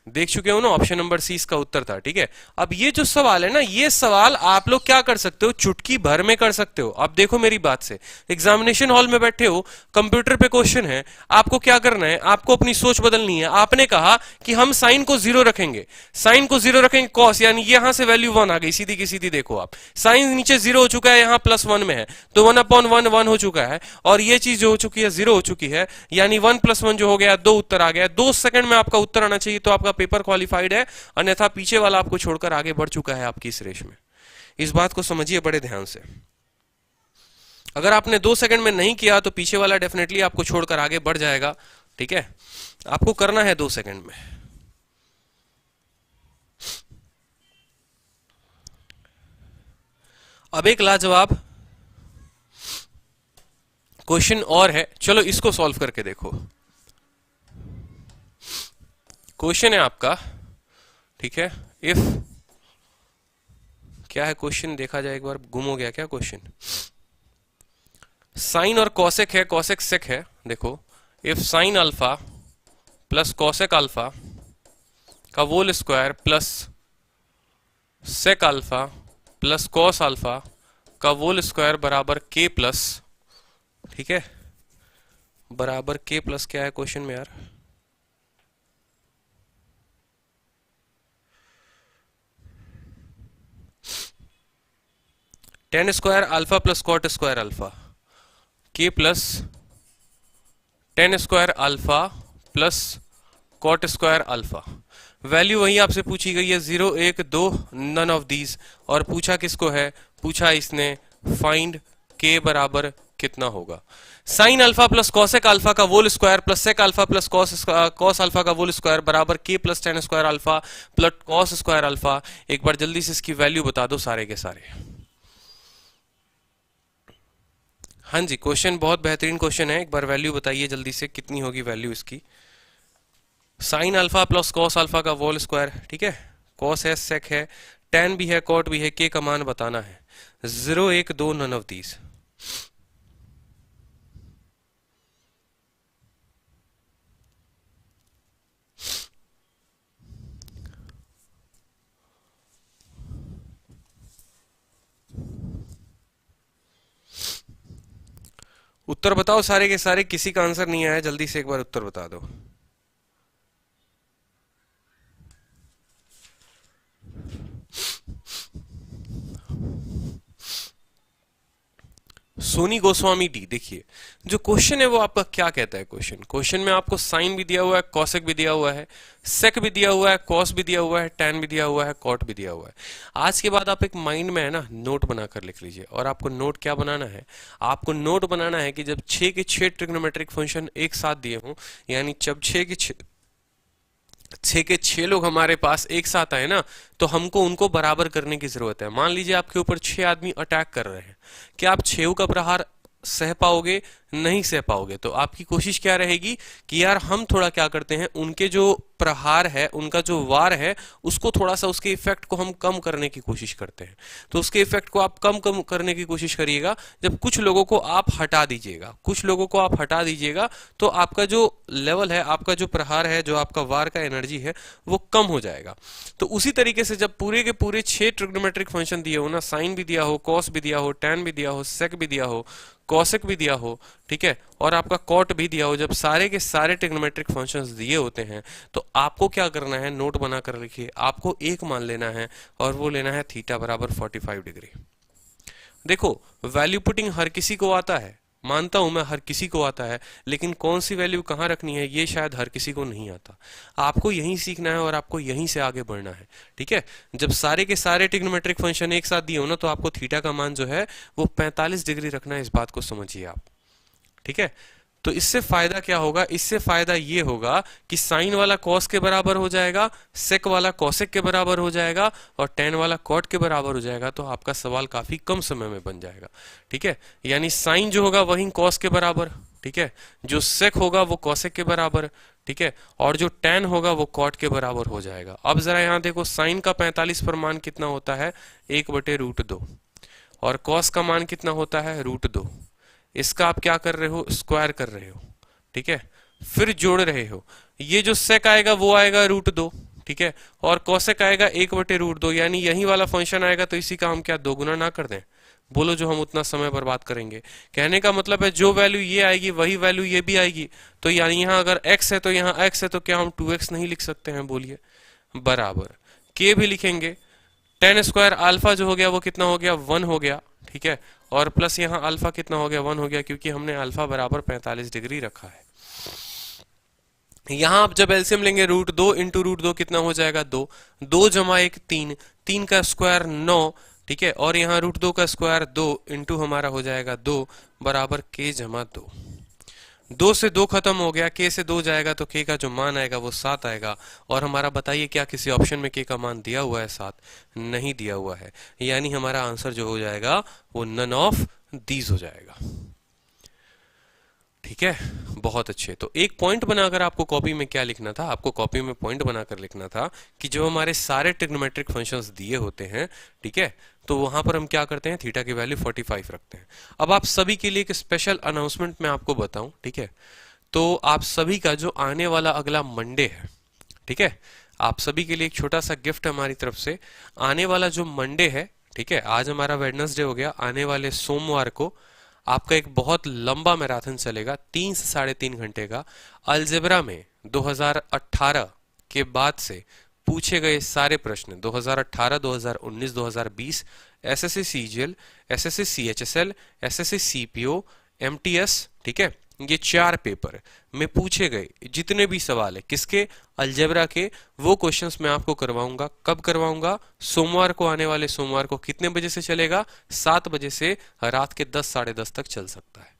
देख चुके हो ना, ऑप्शन नंबर सी इसका उत्तर था, ठीक है। अब ये जो सवाल है ना, ये सवाल आप लोग क्या कर सकते हो, चुटकी भर में कर सकते हो। अब देखो मेरी बात से, एग्जामिनेशन हॉल में बैठे हो, कंप्यूटर पे क्वेश्चन है, आपको क्या करना है, आपको अपनी सोच बदलनी है। आपने कहा कि हम साइन को 0 रखेंगे, साइन को 0 रखेंगे, कॉस यानी यहां से वैल्यू 1 आ गई, सीधी की सीधी। देखो आप, साइन नीचे 0 हो चुका है, यहां +1 में है, तो 1/1 1 हो चुका है, और ये चीज जो हो चुकी है 0 हो चुकी है, यानी 1 + 1 जो हो गया 2 उत्तर आ गया। 2 सेकंड में आपका उत्तर आना चाहिए, तो आपका पेपर क्वालिफाइड है, अन्यथा पीछे वाला आपको छोड़कर आगे बढ़ चुका है आपकी इस रेस में। इस बात को समझिए बड़े ध्यान से। अगर आपने 2 सेकंड में नहीं किया तो पीछे वाला डेफिनेटली आपको छोड़कर आगे बढ़ जाएगा, ठीक है। आपको करना है 2 सेकंड में। अब एक लाजवाब क्वेश्चन और है, चलो इसको सॉल्व करके देखो। क्वेश्चन है आपका, ठीक है, इफ, क्या है क्वेश्चन देखा जाए एक बार, गुम हो गया क्या क्वेश्चन। साइन और कॉसेक है, कॉसेक सेक है। देखो, if sine alpha plus cosec alpha का whole square plus sec alpha plus cos alpha का होल स्क्वायर बराबर के प्लस, ठीक है, बराबर के प्लस क्या है क्वेश्चन में यार, tan square alpha plus cot square alpha, k plus tan square alpha plus cot square alpha. Value वही आपसे पूछी गई है 0 1 2 नन ऑफ दीज, और पूछा किसको है, पूछा इसने फाइंड के बराबर कितना होगा। Sine alpha plus cosec alpha का whole square plus sec alpha plus cos alpha का होल स्क्वायर बराबर k plus tan square alpha plus cos square alpha. एक बार जल्दी से इसकी वैल्यू बता दो सारे के सारे। हाँ जी, क्वेश्चन बहुत बेहतरीन क्वेश्चन है, एक बार वैल्यू बताइए जल्दी से, कितनी होगी वैल्यू इसकी। Sign alpha plus cos alpha का होल स्क्वायर, ठीक है, कॉस है, सेक है, टेन भी है, कॉट भी है, के का मान बताना है। 0 1 2 नन ऑफ दीज। उत्तर बताओ सारे के सारे, किसी का आंसर नहीं आया, जल्दी से एक बार उत्तर बता दो। सोनी गोस्वामी डी, देखिए जो क्वेश्चन है वो आपका क्या कहता है। क्वेश्चन में आपको साइन भी दिया हुआ है, कॉसेक भी दिया हुआ है, सेक भी दिया हुआ है, कॉस भी दिया हुआ है, टेन भी दिया हुआ है, कॉट भी दिया हुआ है। आज के बाद आप एक माइंड में है ना नोट बनाकर लिख लीजिए। और आपको नोट क्या बनाना है, आपको नोट बनाना है कि जब 6 के 6 ट्रिग्नोमेट्रिक फंक्शन एक साथ दिए हों, यानी जब 6 के 6 लोग हमारे पास एक साथ आए ना, तो हमको उनको बराबर करने की जरूरत है। मान लीजिए आपके ऊपर 6 आदमी अटैक कर रहे हैं, क्या आप 6 का प्रहार सह पाओगे? नहीं सह पाओगे। तो आपकी कोशिश क्या रहेगी कि यार हम थोड़ा क्या करते हैं, उनके जो प्रहार है, उनका जो वार है, उसको थोड़ा सा, उसके इफेक्ट को हम कम करने की कोशिश करते हैं। तो उसके इफेक्ट को आप कम करने की कोशिश करिएगा जब कुछ लोगों को आप हटा दीजिएगा। कुछ लोगों को आप हटा दीजिएगा तो आपका जो लेवल है, आपका जो प्रहार है, जो आपका वार का एनर्जी है, वो कम हो जाएगा। तो उसी तरीके से जब पूरे के पूरे 6 ट्रिग्नोमेट्रिक फंक्शन दिए हो ना, साइन भी दिया हो, कॉस भी दिया हो, टेन भी दिया हो, सेक भी दिया हो, कॉसेक भी दिया हो, ठीक है, और आपका कॉट भी दिया हो, जब सारे के सारे ट्रिग्नोमेट्रिक फंक्शंस दिए होते हैं, तो आपको क्या करना है, नोट बनाकर लिखिए, आपको एक मान लेना है और वो लेना है थीटा बराबर 45 डिग्री। देखो, वैल्यू पुटिंग हर किसी को आता है, मानता हूं मैं हर किसी को आता है, लेकिन कौन सी वैल्यू कहां रखनी है ये शायद हर किसी को नहीं आता। आपको यहीं सीखना है और आपको यहीं से आगे बढ़ना है, ठीक है। जब सारे के सारे ट्रिग्नोमेट्रिक फंक्शन एक साथ दिए हो ना, तो आपको थीटा का मान जो है वो 45 डिग्री रखना है, इस बात को समझिए आप, ठीक है। तो इससे फायदा क्या होगा, इससे फायदा ये होगा कि साइन वाला कॉस के बराबर हो जाएगा, सेक वाला कॉसेक के बराबर हो जाएगा, और टेन वाला कॉट के बराबर हो जाएगा। तो आपका सवाल काफी कम समय में बन जाएगा, ठीक है। यानी साइन जो होगा वही कॉस के बराबर, ठीक है, जो सेक होगा वो कॉसेक के बराबर, ठीक है, और जो टेन होगा वो कॉट के बराबर हो जाएगा। अब जरा यहां देखो, साइन का 45 पर मान कितना होता है, 1/√2, और कॉस का मान कितना होता है, √2। इसका आप क्या कर रहे हो, स्क्वायर कर रहे हो, ठीक है, फिर जोड़ रहे हो। ये जो सेक आएगा वो आएगा √2, ठीक है, और कॉसेक आएगा 1/√2, यानी यही वाला फंक्शन आएगा। तो इसी का हम क्या दोगुना ना कर दें, बोलो, जो हम उतना समय बर्बाद करेंगे। कहने का मतलब है जो वैल्यू ये आएगी वही वैल्यू ये भी आएगी। तो यानी यहाँ अगर x है तो यहाँ x है, तो क्या हम 2x नहीं लिख सकते हैं, बोलिए, बराबर k भी लिखेंगे। टेन स्क्वायर अल्फा जो हो गया वो कितना हो गया, 1 हो गया, ठीक है, और प्लस यहाँ अल्फा कितना हो गया, 1 हो गया, क्योंकि हमने अल्फा बराबर 45 डिग्री रखा है। यहां आप जब एलसीएम लेंगे, √2 इंटू √2 कितना हो जाएगा, 2, 2 जमा 1 3, 3 का स्क्वायर 9, ठीक है, और यहाँ √2 का स्क्वायर 2 इंटू हमारा हो जाएगा 2 बराबर k जमा 2। दो से दो खत्म हो गया, के से दो जाएगा तो के का जो मान आएगा वो 7 आएगा। और हमारा बताइए क्या किसी ऑप्शन में के का मान दिया हुआ है 7? नहीं दिया हुआ है, यानी हमारा आंसर जो हो जाएगा वो नन ऑफ दीज हो जाएगा। ठीक है, बहुत अच्छे। तो एक पॉइंट बनाकर आपको कॉपी में क्या लिखना था, आपको कॉपी में पॉइंट बनाकर लिखना था कि जो हमारे सारे ट्रिग्नोमेट्रिक फंक्शंस दिए होते हैं, ठीक है, तो वहां पर हम क्या करते हैं, थीटा की वैल्यू 45 रखते हैं। अब आप सभी के लिए एक स्पेशल अनाउंसमेंट मैं आपको बताऊं, ठीक है, तो आप सभी का जो आने वाला अगला मंडे है, ठीक है, आप सभी के लिए एक छोटा सा गिफ्ट है हमारी तरफ से। आने वाला जो मंडे है, ठीक है, आज हमारा वेडनेसडे हो गया, आने वाले सोमवार को आपका एक बहुत लंबा मैराथन चलेगा, 3 से 3.5 घंटे का। अलजेब्रा में 2018 के बाद से पूछे गए सारे प्रश्न 2018, 2019, 2020 SSC CGL, SSC CHSL, SSC CPO, MTS, ठीक है, ये 4 पेपर में पूछे गए जितने भी सवाल है किसके, अलजेब्रा के, वो क्वेश्चंस मैं आपको करवाऊंगा। कब करवाऊंगा? सोमवार को, आने वाले सोमवार को। कितने बजे से चलेगा? 7 बजे से रात के 10, साढ़े 10 तक चल सकता है।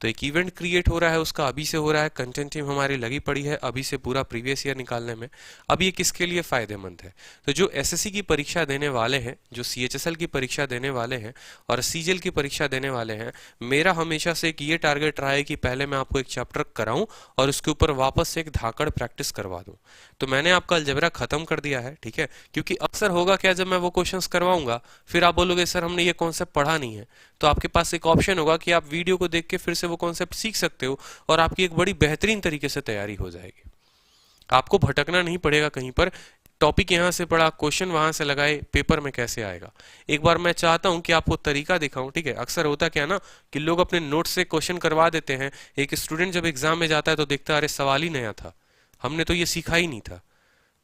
तो एक इवेंट क्रिएट हो रहा है, उसका अभी से हो रहा है, कंटेंट टीम हमारी लगी पड़ी है अभी से पूरा प्रीवियस ईयर निकालने में। अब ये किसके लिए फायदेमंद है? तो जो एसएससी की परीक्षा देने वाले हैं, जो सीएचएसएल की परीक्षा देने वाले हैं और सीजीएल की परीक्षा देने वाले हैं, मेरा हमेशा से एक ये टारगेट रहा है कि पहले मैं आपको एक चैप्टर कराऊं और उसके ऊपर वापस से एक धाकड़ प्रैक्टिस करवा दूं। तो मैंने आपका अलजेब्रा खत्म कर दिया है, ठीक है, क्योंकि अक्सर होगा क्या, जब मैं वो क्वेश्चंस करवाऊंगा फिर आप बोलोगे सर हमने ये कॉन्सेप्ट पढ़ा नहीं है, तो आपके पास एक ऑप्शन होगा कि आप वीडियो को देख के फिर से वो कॉन्सेप्ट सीख सकते हो और आपकी एक बड़ी बेहतरीन तरीके से तैयारी हो जाएगी। आपको भटकना नहीं पड़ेगा कहीं पर, टॉपिक यहां से पढ़ा, क्वेश्चन वहां से लगाए, पेपर में कैसे आएगा। एक बार मैं चाहता हूं कि आपको तरीका दिखाऊं, ठीक है। अक्सर होता क्या ना कि लोग अपने नोट से क्वेश्चन करवा देते हैं, एक स्टूडेंट जब एग्जाम में जाता है तो देखता है अरे सवाल ही नया था, हमने तो ये सीखा ही नहीं था।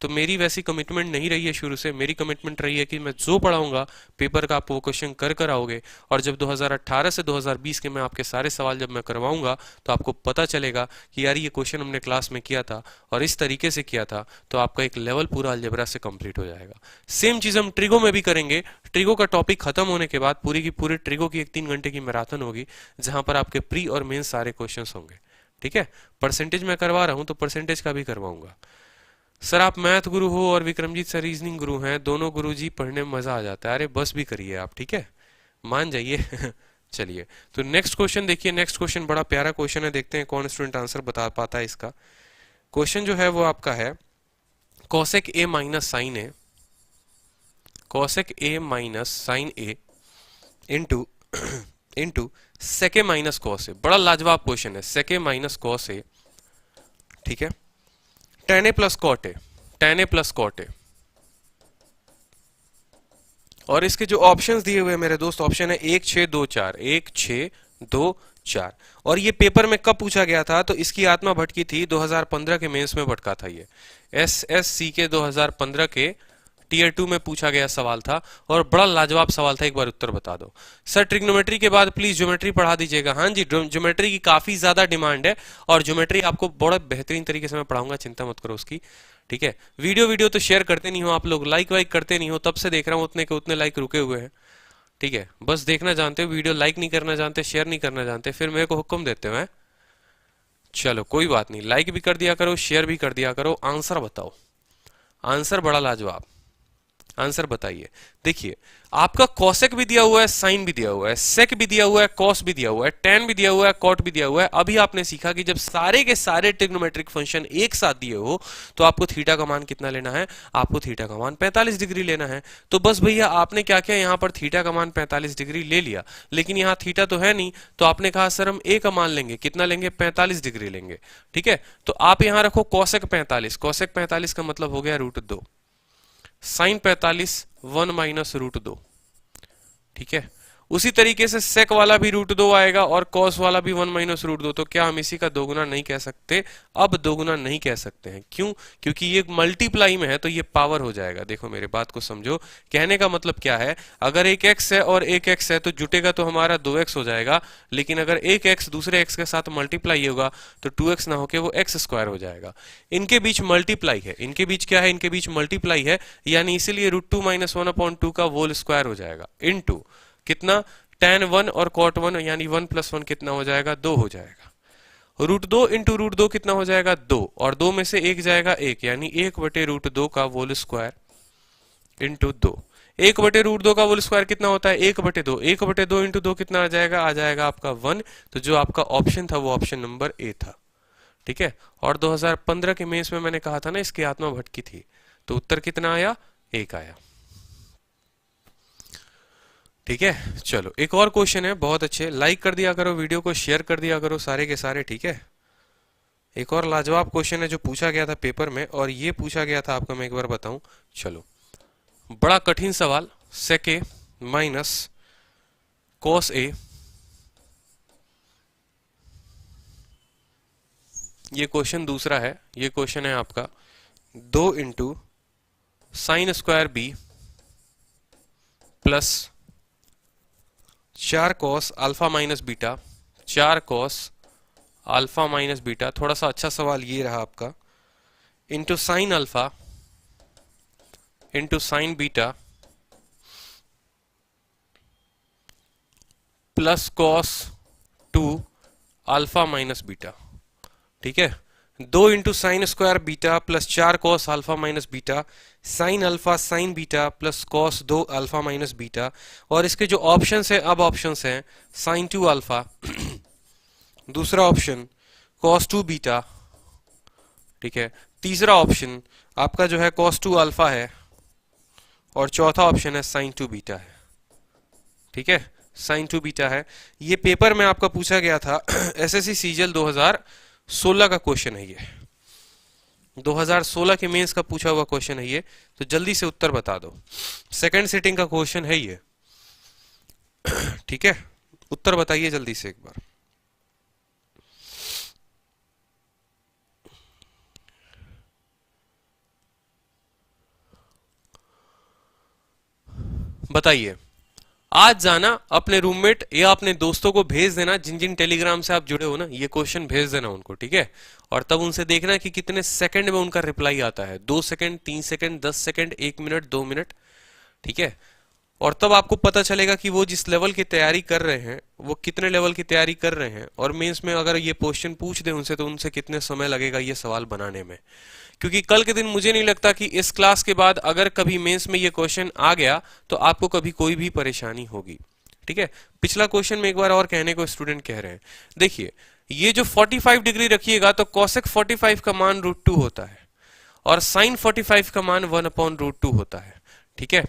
तो मेरी वैसी कमिटमेंट नहीं रही है शुरू से, मेरी कमिटमेंट रही है कि मैं जो पढ़ाऊंगा पेपर का आप वो क्वेश्चन कर आओगे, और जब 2018 से 2020 के मैं आपके सारे सवाल जब मैं करवाऊंगा तो आपको पता चलेगा कि यार ये क्वेश्चन हमने क्लास में किया था और इस तरीके से किया था, तो आपका एक लेवल पूरा अलजेब्रा से कंप्लीट हो जाएगा। सेम चीज हम ट्रिगो में भी करेंगे। ट्रिगो का टॉपिक खत्म होने के बाद पूरी की पूरी ट्रिगो की एक 3 घंटे की मैराथन होगी, जहां पर आपके प्री और मेन सारे क्वेश्चन होंगे, ठीक है। परसेंटेज मैं करवा रहा हूं तो परसेंटेज का भी करवाऊंगा। सर आप मैथ गुरु हो और विक्रमजीत सर रीजनिंग गुरु हैं, दोनों गुरु जी, पढ़ने में मजा आ जाता है। अरे बस भी करिए आप, ठीक है, मान जाइए। चलिए तो नेक्स्ट क्वेश्चन देखिए। नेक्स्ट क्वेश्चन बड़ा प्यारा क्वेश्चन है, देखते हैं कौन स्टूडेंट आंसर बता पाता है इसका। क्वेश्चन जो है वो आपका है cosec A minus sine A, cosec A minus sine A into into sec A minus cos A. बड़ा लाजवाब क्वेश्चन है, सेके माइनस कॉस ए, ठीक है, tan A plus cot A, tan A plus cot A. और इसके जो ऑप्शंस दिए हुए हैं मेरे दोस्त, ऑप्शन है 1 6 2 4, 1 6 2 4। और ये पेपर में कब पूछा गया था? तो इसकी आत्मा भटकी थी 2015 के मेंस में भटका था ये, एसएससी के 2015 के टीयर 2 में पूछा गया सवाल था और बड़ा लाजवाब सवाल था। एक बार उत्तर बता दो सर। ट्रिग्नोमेट्री के बाद प्लीज ज्योमेट्री पढ़ा दीजिएगा। हाँ जी, ज्योमेट्री की काफी ज्यादा डिमांड है और ज्योमेट्री आपको बड़ा बेहतरीन तरीके से मैं पढ़ाऊंगा, चिंता मत करो उसकी, ठीक है। वीडियो तो शेयर करते नहीं हो आप लोग, लाइक वाइक करते नहीं हो, तब से देख रहा हूं उतने के उतने लाइक रुके हुए हैं, ठीक है। बस देखना जानते हो, वीडियो लाइक नहीं करना जानते, शेयर नहीं करना जानते, फिर मेरे को हुक्म देते हो। चलो कोई बात नहीं, लाइक भी कर दिया करो, शेयर भी कर दिया करो। आंसर बताओ, आंसर बड़ा लाजवाब, आंसर बताइए। देखिए आपका कॉसेक भी दिया हुआ है, साइन भी दिया हुआ है, सेक भी दिया हुआ है, कॉस भी दिया हुआ है, टेन भी दिया हुआ है, कॉट भी दिया हुआ है। अभी आपने सीखा कि जब सारे के सारे ट्रिग्नोमेट्रिक फंक्शन एक साथ दिए हो तो आपको थीटा का मान कितना लेना है? आपको थीटा का मान 45 डिग्री लेना है। तो बस भैया आपने क्या किया, यहां पर थीटा का मान 45 डिग्री ले लिया, लेकिन यहां थीटा तो है नहीं, तो आपने कहा सर हम ए का मान लेंगे, कितना लेंगे? 45 डिग्री लेंगे, ठीक है। तो आप यहां रखो कॉसेक 45, कॉसेक 45 का मतलब हो गया √2, साइन 45 1 माइनस √2, ठीक है। उसी तरीके से सेक वाला भी √2 आएगा और कॉस वाला भी 1 माइनस √2। तो क्या हम इसी का दोगुना नहीं कह सकते? अब दोगुना नहीं कह सकते हैं, क्यों? क्योंकि ये मल्टीप्लाई में है तो ये पावर हो जाएगा। देखो मेरे बात को समझो, कहने का मतलब क्या है, अगर एक x है और एक x है तो जुटेगा तो हमारा 2x हो जाएगा, लेकिन अगर एक x दूसरे x के साथ मल्टीप्लाई होगा तो 2x ना होके वो x² हो जाएगा। इनके बीच मल्टीप्लाई है, इनके बीच क्या है? इनके बीच मल्टीप्लाई है, यानी इसीलिए √2 - 1/2 का होल स्क्वायर हो जाएगा, इनटू कितना? tan 1 और cot 1, यानी 1 + 1 कितना हो जाएगा? 2 हो जाएगा। √2 इंटू √2 कितना हो जाएगा 2, और 2 में से 1 जाएगा 1, यानी 1/√2 का होल स्क्वायर इंटू 2। 1/√2 का होल स्क्वायर कितना होता है 1/2, 1/2 इंटू 2 कितना आ जाएगा आपका 1। तो जो आपका ऑप्शन था वो ऑप्शन नंबर ए था। ठीक है, और 2015 के मेंस में मैंने कहा था ना इसकी आत्मा भटकी थी, तो उत्तर कितना आया 1 आया। ठीक है, चलो एक और क्वेश्चन है, बहुत अच्छे, लाइक कर दिया करो वीडियो को, शेयर कर दिया करो सारे के सारे। ठीक है, एक और लाजवाब क्वेश्चन है जो पूछा गया था पेपर में, और ये पूछा गया था आपको, मैं एक बार बताऊं। चलो, बड़ा कठिन सवाल, sec a माइनस cos a, ये क्वेश्चन दूसरा है। ये क्वेश्चन है आपका 2 into sine square B plus 4 cos alpha minus beta, 4 cos alpha minus beta, थोड़ा सा अच्छा सवाल ये रहा आपका, into sine alpha into sine beta plus cos 2 alpha minus beta. ठीक है, 2 into sine square beta plus 4 cos alpha minus beta, sine alpha sine beta plus cos 2 alpha minus beta, और इसके जो ऑप्शंस है, अब ऑप्शंस हैं sign 2 alpha, दूसरा option cos 2 beta. ठीक है, तीसरा ऑप्शन आपका जो है कॉस 2 अल्फा है, और चौथा ऑप्शन है साइन 2 बीटा है। ठीक है, साइन 2 बीटा है। ये पेपर में आपका पूछा गया था, एसएससी सीजीएल 2016 का क्वेश्चन है ये, 2016 के मेंस का पूछा हुआ क्वेश्चन है ये, तो जल्दी से उत्तर बता दो। सेकंड सिटिंग का क्वेश्चन है ये। ठीक है, उत्तर बताइए जल्दी से एक बार। बताइए, आज जाना अपने रूममेट या अपने दोस्तों को भेज देना, जिन जिन टेलीग्राम से आप जुड़े हो ना, ये क्वेश्चन भेज देना उनको। ठीक है, और तब उनसे देखना कि कितने सेकंड में उनका रिप्लाई आता है, 2 second, 3 second, 10 second, 1 minute, 2 minute. ठीक है, और तब आपको पता चलेगा कि वो जिस लेवल की तैयारी कर रहे हैं वो कितने लेवल की तैयारी कर रहे हैं, और मेंस में अगर ये क्वेश्चन पूछ दे उनसे तो उनसे कितने समय लगेगा ये सवाल बनाने में। क्योंकि कल के दिन मुझे नहीं लगता कि इस क्लास के बाद अगर कभी मेंस में ये क्वेश्चन आ गया तो आपको कभी कोई भी परेशानी होगी। ठीक है, पिछला क्वेश्चन में एक बार और कहने को स्टूडेंट कह रहे हैं, देखिए ये जो 45 डिग्री रखिएगा तो cosec 45 का मान √2 होता है, और sin 45 का मान 1/√2 होता है। ठीक है,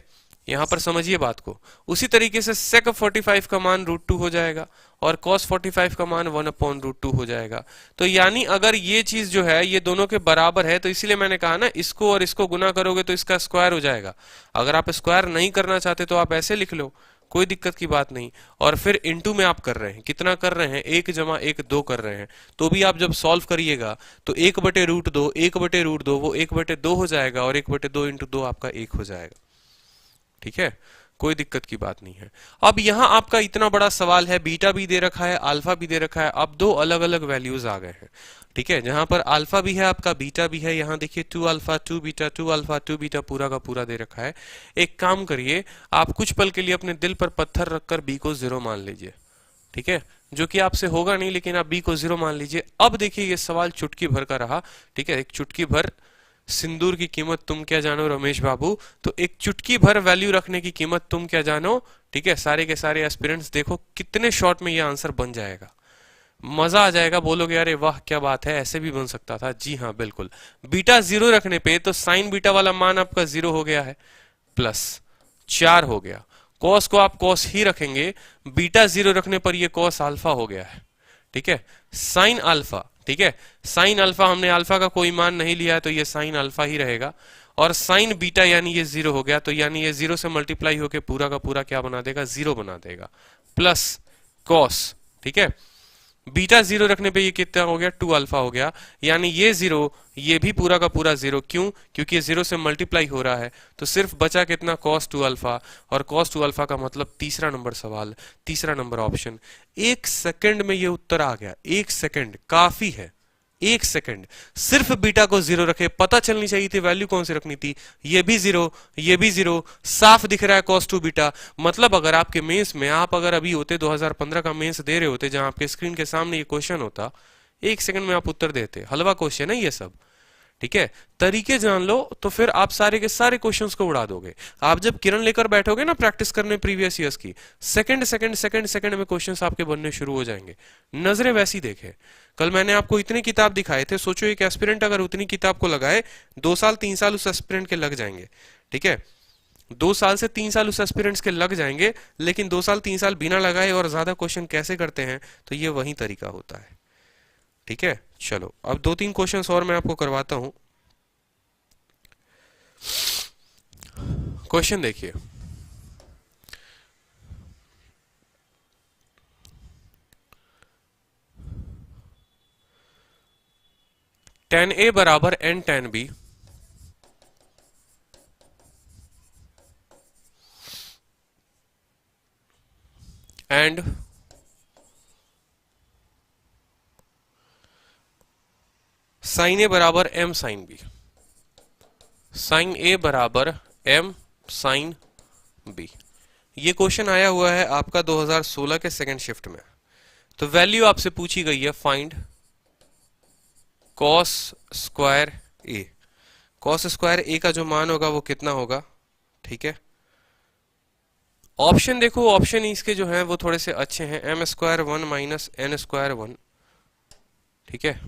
यहां पर समझिए बात को। उसी तरीके से sec 45 का मान √2 हो जाएगा, और cos 45 का मान 1/√2 हो जाएगा। तो यानी अगर ये चीज जो है ये दोनों के बराबर है, तो इसीलिए मैंने कहा ना, इसको और इसको गुना करोगे तो इसका स्क्वायर हो जाएगा। अगर आप स्क्वायर नहीं करना चाहते तो आप ऐसे लिख लो, कोई दिक्कत की बात नहीं। और फिर इनटू में आप कर रहे हैं, कितना कर रहे हैं, 1 + 1 2 कर रहे हैं, तो भी आप जब सॉल्व करिएगा तो 1/√2, 1/√2 वो 1/2 हो जाएगा, और 1/2 इंटू 2 आपका 1 हो जाएगा। ठीक है, कोई दिक्कत की बात नहीं है। अब यहां आपका इतना बड़ा सवाल है, बीटा भी दे रखा है, अल्फा भी दे रखा है, अब 2 अलग अलग वैल्यूज आ गए हैं। ठीक है, जहां पर अल्फा भी है आपका, बीटा भी है। यहाँ देखिए 2 अल्फा 2 बीटा, 2 अल्फा 2 बीटा पूरा का पूरा दे रखा है। एक काम करिए, आप कुछ पल के लिए अपने दिल पर पत्थर रखकर बी को 0 मान लीजिए। ठीक है, जो कि आपसे होगा नहीं, लेकिन आप बी को 0 मान लीजिए। अब देखिए ये सवाल चुटकी भर का रहा। ठीक है, एक चुटकी भर सिंदूर की कीमत तुम क्या जानो रमेश बाबू, तो एक चुटकी भर वैल्यू रखने की कीमत तुम क्या जानो। ठीक है, सारे के सारे एस्पिरेंट्स देखो कितने शॉर्ट में ये आंसर बन जाएगा, मजा आ जाएगा, बोलोगे अरे वाह क्या बात है, ऐसे भी बन सकता था। जी हाँ बिल्कुल, बीटा 0 रखने पे तो साइन बीटा वाला मान आपका 0 हो गया है, प्लस 4 हो गया। कॉस को आप कॉस ही रखेंगे, बीटा 0 रखने पर ये कॉस अल्फा हो गया है। ठीक है, साइन अल्फा, ठीक है, साइन अल्फा हमने अल्फा का कोई मान नहीं लिया है तो ये साइन अल्फा ही रहेगा, और साइन बीटा यानी ये 0 हो गया, तो यानी ये 0 से मल्टीप्लाई होके पूरा का पूरा क्या बना देगा, 0 बना देगा, प्लस कॉस। ठीक है, बीटा 0 रखने पे ये कितना हो गया, 2 अल्फा हो गया, यानी ये 0, ये भी पूरा का पूरा 0, क्यों, क्योंकि ये 0 से मल्टीप्लाई हो रहा है, तो सिर्फ बचा कितना, cos 2 अल्फा, और cos 2 अल्फा का मतलब तीसरा नंबर सवाल, तीसरा नंबर ऑप्शन। 1 सेकंड में ये उत्तर आ गया, 1 सेकंड काफी है, 1 सेकंड। सिर्फ बीटा को 0 रखे, पता चलनी चाहिए थी वैल्यू कौन सी रखनी थी, ये भी 0, ये भी 0, साफ दिख रहा है cos 2 बीटा। मतलब अगर आपके मेंस में, आप अगर अभी होते 2015 का मेंस दे रहे होते, जहां आपके स्क्रीन के सामने ये क्वेश्चन होता, 1 सेकंड में आप उत्तर देते। हलवा क्वेश्चन है ये सब, ठीक है। तरीके जान लो तो फिर आप सारे के सारे क्वेश्चंस को उड़ा दोगे। आप जब किरण लेकर बैठोगे ना प्रैक्टिस करने प्रीवियस ईयर्स की, सेकंड सेकंड सेकंड सेकंड में क्वेश्चंस आपके बनने शुरू हो जाएंगे। नजरें वैसी देखे। कल मैंने आपको इतने किताब दिखाए थे, सोचो एक एस्पिरेंट अगर उतनी किताब को लगाए, 2 साल 3 साल उस एस्पिरेंट के लग जाएंगे, ठीक है। 2 साल से 3 साल उस एस्पिरेंट्स के लग जाएंगे, लेकिन 2 साल 3 साल बिना लगाए और ज्यादा क्वेश्चन कैसे करते हैं, तो ये वही तरीका होता है, ठीक है। चलो अब 2-3 क्वेश्चंस और मैं आपको करवाता हूं। क्वेश्चन देखिए, tan A बराबर n tan B and sin A बराबर m sin B, sin A बराबर m sin B। ये क्वेश्चन आया हुआ है आपका 2016 के सेकंड शिफ्ट में। तो वैल्यू आपसे पूछी गई है find cos square A। cos square A का जो मान होगा वो कितना होगा, ठीक है। ऑप्शन देखो, ऑप्शन इसके जो हैं वो थोड़े से अच्छे हैं, m square 1 minus n square 1, ठीक है।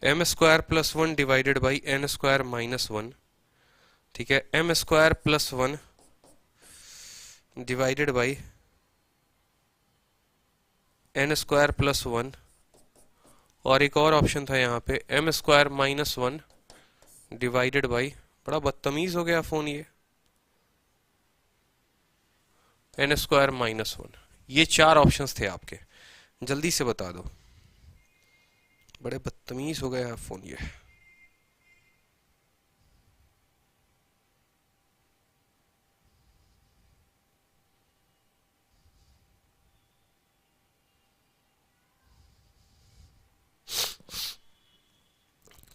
m square plus 1 divided by n square minus 1, ठीक है। m square plus 1 divided by n square plus 1, और एक और ऑप्शन था यहाँ पे m square minus 1 divided by, बड़ा बदतमीज हो गया फोन ये, n स्क्वायर माइनस 1। ये 4 ऑप्शंस थे आपके, जल्दी से बता दो। बड़े बदतमीज हो गया फोन ये।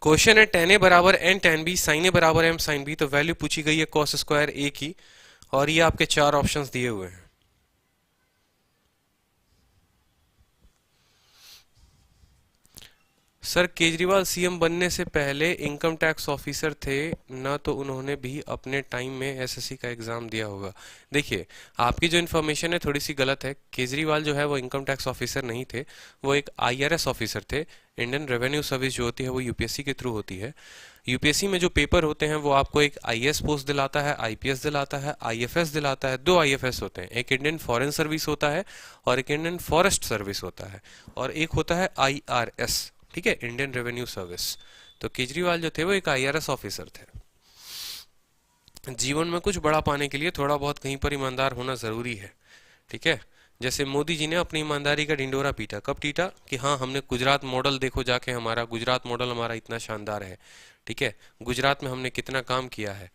क्वेश्चन है tan A बराबर n tan B, sin A बराबर m sin B। तो वैल्यू पूछी गई है cos स्क्वायर A की, और ये आपके 4 ऑप्शंस दिए हुए हैं। सर केजरीवाल सीएम बनने से पहले इनकम टैक्स ऑफिसर थे ना, तो उन्होंने भी अपने टाइम में एसएससी का एग्जाम दिया होगा। देखिए आपकी जो इन्फॉर्मेशन है थोड़ी सी गलत है। केजरीवाल जो है वो इनकम टैक्स ऑफिसर नहीं थे, वो एक आईआरएस ऑफिसर थे। इंडियन रेवेन्यू सर्विस जो होती है वो यूपीएससी के थ्रू होती है। यूपीएससी में जो पेपर होते हैं वो आपको एक आईएएस पोस्ट दिलाता है, आईपीएस दिलाता है, आईएफएस दिलाता है। 2 आईएफएस होते हैं, एक इंडियन फॉरेन सर्विस होता है और एक इंडियन फॉरेस्ट सर्विस होता है, और एक होता है आईआरएस, ठीक है, इंडियन रेवेन्यू सर्विस। तो केजरीवाल जो थे वो एक आईआरएस ऑफिसर थे। जीवन में कुछ बड़ा पाने के लिए थोड़ा बहुत कहीं पर ईमानदार होना जरूरी है, ठीक है। जैसे मोदी जी ने अपनी ईमानदारी का ढिंडोरा पीटा, कब पीटा कि हाँ हमने गुजरात मॉडल देखो जाके, हमारा गुजरात मॉडल हमारा इतना शानदार है, ठीक है, गुजरात में हमने कितना काम किया है।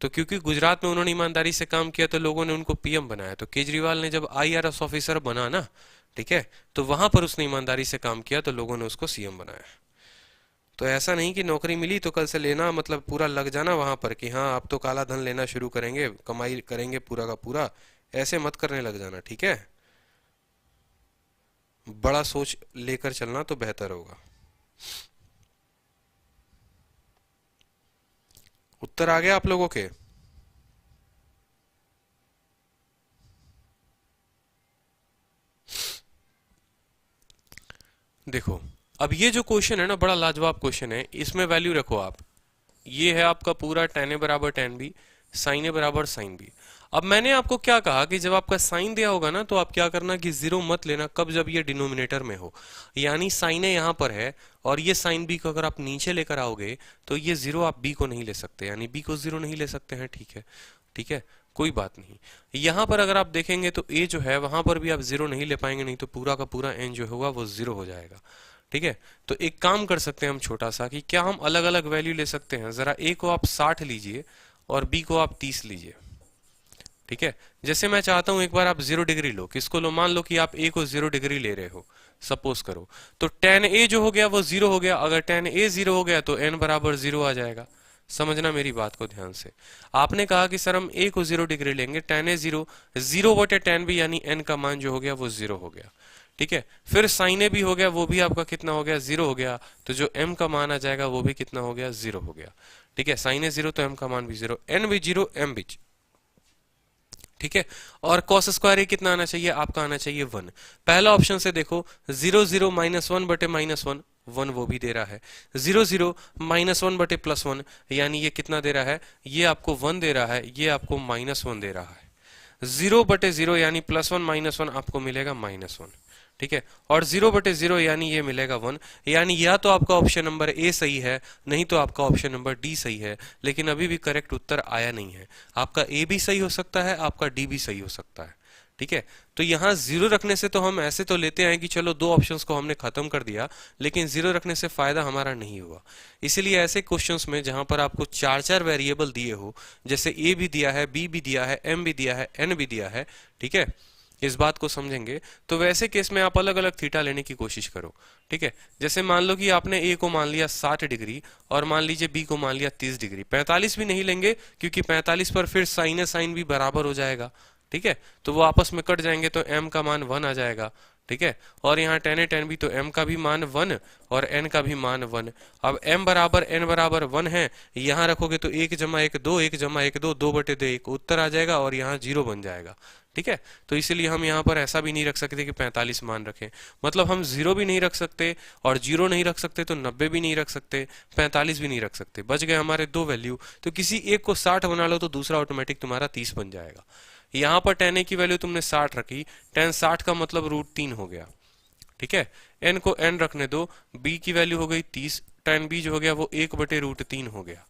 तो क्योंकि गुजरात में उन्होंने ईमानदारी से काम किया तो लोगों ने उनको पीएम बनाया। तो केजरीवाल ने जब आईआरएस ऑफिसर बना ना, ठीक है, तो वहां पर उसने ईमानदारी से काम किया तो लोगों ने उसको सीएम बनाया। तो ऐसा नहीं कि नौकरी मिली तो कल से लेना, मतलब पूरा लग जाना वहां पर कि हाँ अब तो काला धन लेना शुरू करेंगे, कमाई करेंगे पूरा का पूरा, ऐसे मत करने लग जाना, ठीक है। बड़ा सोच लेकर चलना तो बेहतर होगा। उत्तर आ गया आप लोगों के? देखो अब ये जो क्वेश्चन है ना बड़ा लाजवाब क्वेश्चन है, इसमें वैल्यू रखो आप। ये है आपका पूरा tan A बराबर tan B, sin A बराबर sin B। अब मैंने आपको क्या कहा कि जब आपका साइन दिया होगा ना तो आप क्या करना कि जीरो मत लेना, कब, जब ये डिनोमिनेटर में हो। यानी साइन ए यहाँ पर है और ये साइन बी को अगर आप नीचे लेकर आओगे तो ये जीरो आप बी को नहीं ले सकते, यानी बी को जीरो नहीं ले सकते हैं, ठीक है, ठीक है, कोई बात नहीं। यहाँ पर अगर आप देखेंगे तो ए जो है वहां पर भी आप जीरो नहीं ले पाएंगे, नहीं तो पूरा का पूरा एन जो होगा वो जीरो हो जाएगा, ठीक है। तो एक काम कर सकते हैं हम छोटा सा कि क्या हम अलग अलग वैल्यू ले सकते हैं। जरा ए को आप 60 लीजिए और बी को आप 30 लीजिए, ठीक है, जैसे मैं चाहता हूं एक बार आप 0 डिग्री लो, किसको लो, मान लो कि आप ए को 0 डिग्री ले रहे हो, सपोज करो, तो tan ए जो हो गया वो 0 हो गया। अगर tan ए 0 हो गया तो n बराबर 0 आ जाएगा। समझना मेरी बात को ध्यान से। आपने कहा कि सर हम ए को 0 डिग्री लेंगे, tan ए 0, 0/tan b यानी n का मान जो हो गया वो 0 हो गया। ठीक है, फिर sin ए भी हो गया, वो भी आपका कितना हो गया, 0 हो गया। तो जो m का मान आ जाएगा वो भी कितना हो गया, 0 हो गया। ठीक है, sin ए 0 तो m का मान भी 0, n भी 0, m भी 0। ठीक है, और कॉस स्क्वायर ए कितना आना चाहिए, आपका आना चाहिए 1। पहला ऑप्शन से देखो, 0 0 -1/-1 1 वो भी दे रहा है, 0 0 -1/+1 यानी ये कितना दे रहा है, ये आपको 1 दे रहा है, ये आपको -1 दे रहा है। 0/0 यानी +1 -1 आपको मिलेगा -1। ठीक है, और 0/0 यानी ये मिलेगा 1। यानी या तो आपका ऑप्शन नंबर ए सही है, नहीं तो आपका ऑप्शन नंबर डी सही है। लेकिन अभी भी करेक्ट उत्तर आया नहीं है। आपका ए भी सही हो सकता है, आपका डी भी सही हो सकता है। ठीक है, तो यहाँ 0 रखने से तो हम ऐसे तो लेते हैं कि चलो दो ऑप्शंस को हमने खत्म कर दिया, लेकिन 0 रखने से फायदा हमारा नहीं हुआ। इसीलिए ऐसे क्वेश्चंस में जहां पर आपको चार चार वेरिएबल दिए हो, जैसे ए भी दिया है, बी भी दिया है, एम भी दिया है, एन भी दिया है, ठीक है, इस बात को समझेंगे, तो वैसे केस में आप अलग अलग थीटा लेने की कोशिश करो। ठीक है, जैसे मान लो कि आपने ए को मान लिया 60 डिग्री और मान लीजिए बी को मान लिया 30 डिग्री, 45 भी नहीं लेंगे क्योंकि 45 पर फिर साइन साइन भी बराबर हो जाएगा। ठीक है, तो वो आपस में कट जाएंगे तो m का मान 1 आ जाएगा। ठीक है, और यहाँ tan ए tan b तो m का भी मान 1 और n का भी मान 1। अब m बराबर n बराबर 1 है, यहाँ रखोगे तो 1 जमा 1 2, 1 जमा 1 2, 2/2 उत्तर आ जाएगा और यहाँ 0 बन जाएगा। ठीक है, तो इसीलिए हम यहाँ पर ऐसा भी नहीं रख सकते कि 45 मान रखें। मतलब हम 0 भी नहीं रख सकते और 0 नहीं रख सकते तो 90 भी नहीं रख सकते, 45 भी नहीं रख सकते। बच गए हमारे दो वैल्यू। तो किसी एक को 60 बना लो तो दूसरा ऑटोमेटिक तुम्हारा 30 बन जाएगा। यहाँ पर tan a की वैल्यू तुमने 60 रखी, tan 60 का मतलब √3 हो गया। ठीक है, n को n रखने दो, b की वैल्यू हो गई 30, tan b जो हो गया वो 1/√3 हो गया।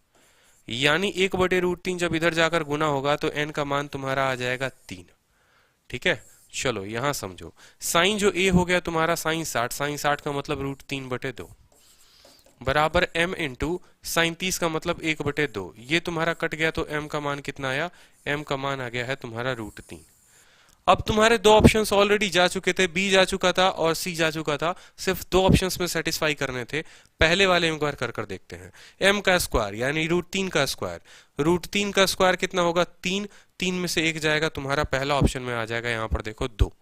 यानी 1/√3 जब इधर जाकर गुना होगा तो n का मान तुम्हारा आ जाएगा 3। ठीक है, चलो यहां समझो, साइन जो a हो गया तुम्हारा साइन 60, साइन 60 का मतलब √3/2 बराबर m इंटू साइन 30 का मतलब 1/2। ये तुम्हारा कट गया तो m का मान कितना आया, m का मान आ गया है तुम्हारा √3। अब तुम्हारे दो ऑप्शंस ऑलरेडी जा चुके थे, बी जा चुका था और सी जा चुका था, सिर्फ दो ऑप्शंस में सेटिस्फाई करने थे। पहले वाले एक बार कर कर देखते हैं। m का स्क्वायर यानी √3 का स्क्वायर, √3 का स्क्वायर कितना होगा 3, 3 में से 1 जाएगा, तुम्हारा पहला ऑप्शन में आ जाएगा, यहाँ पर देखो 2।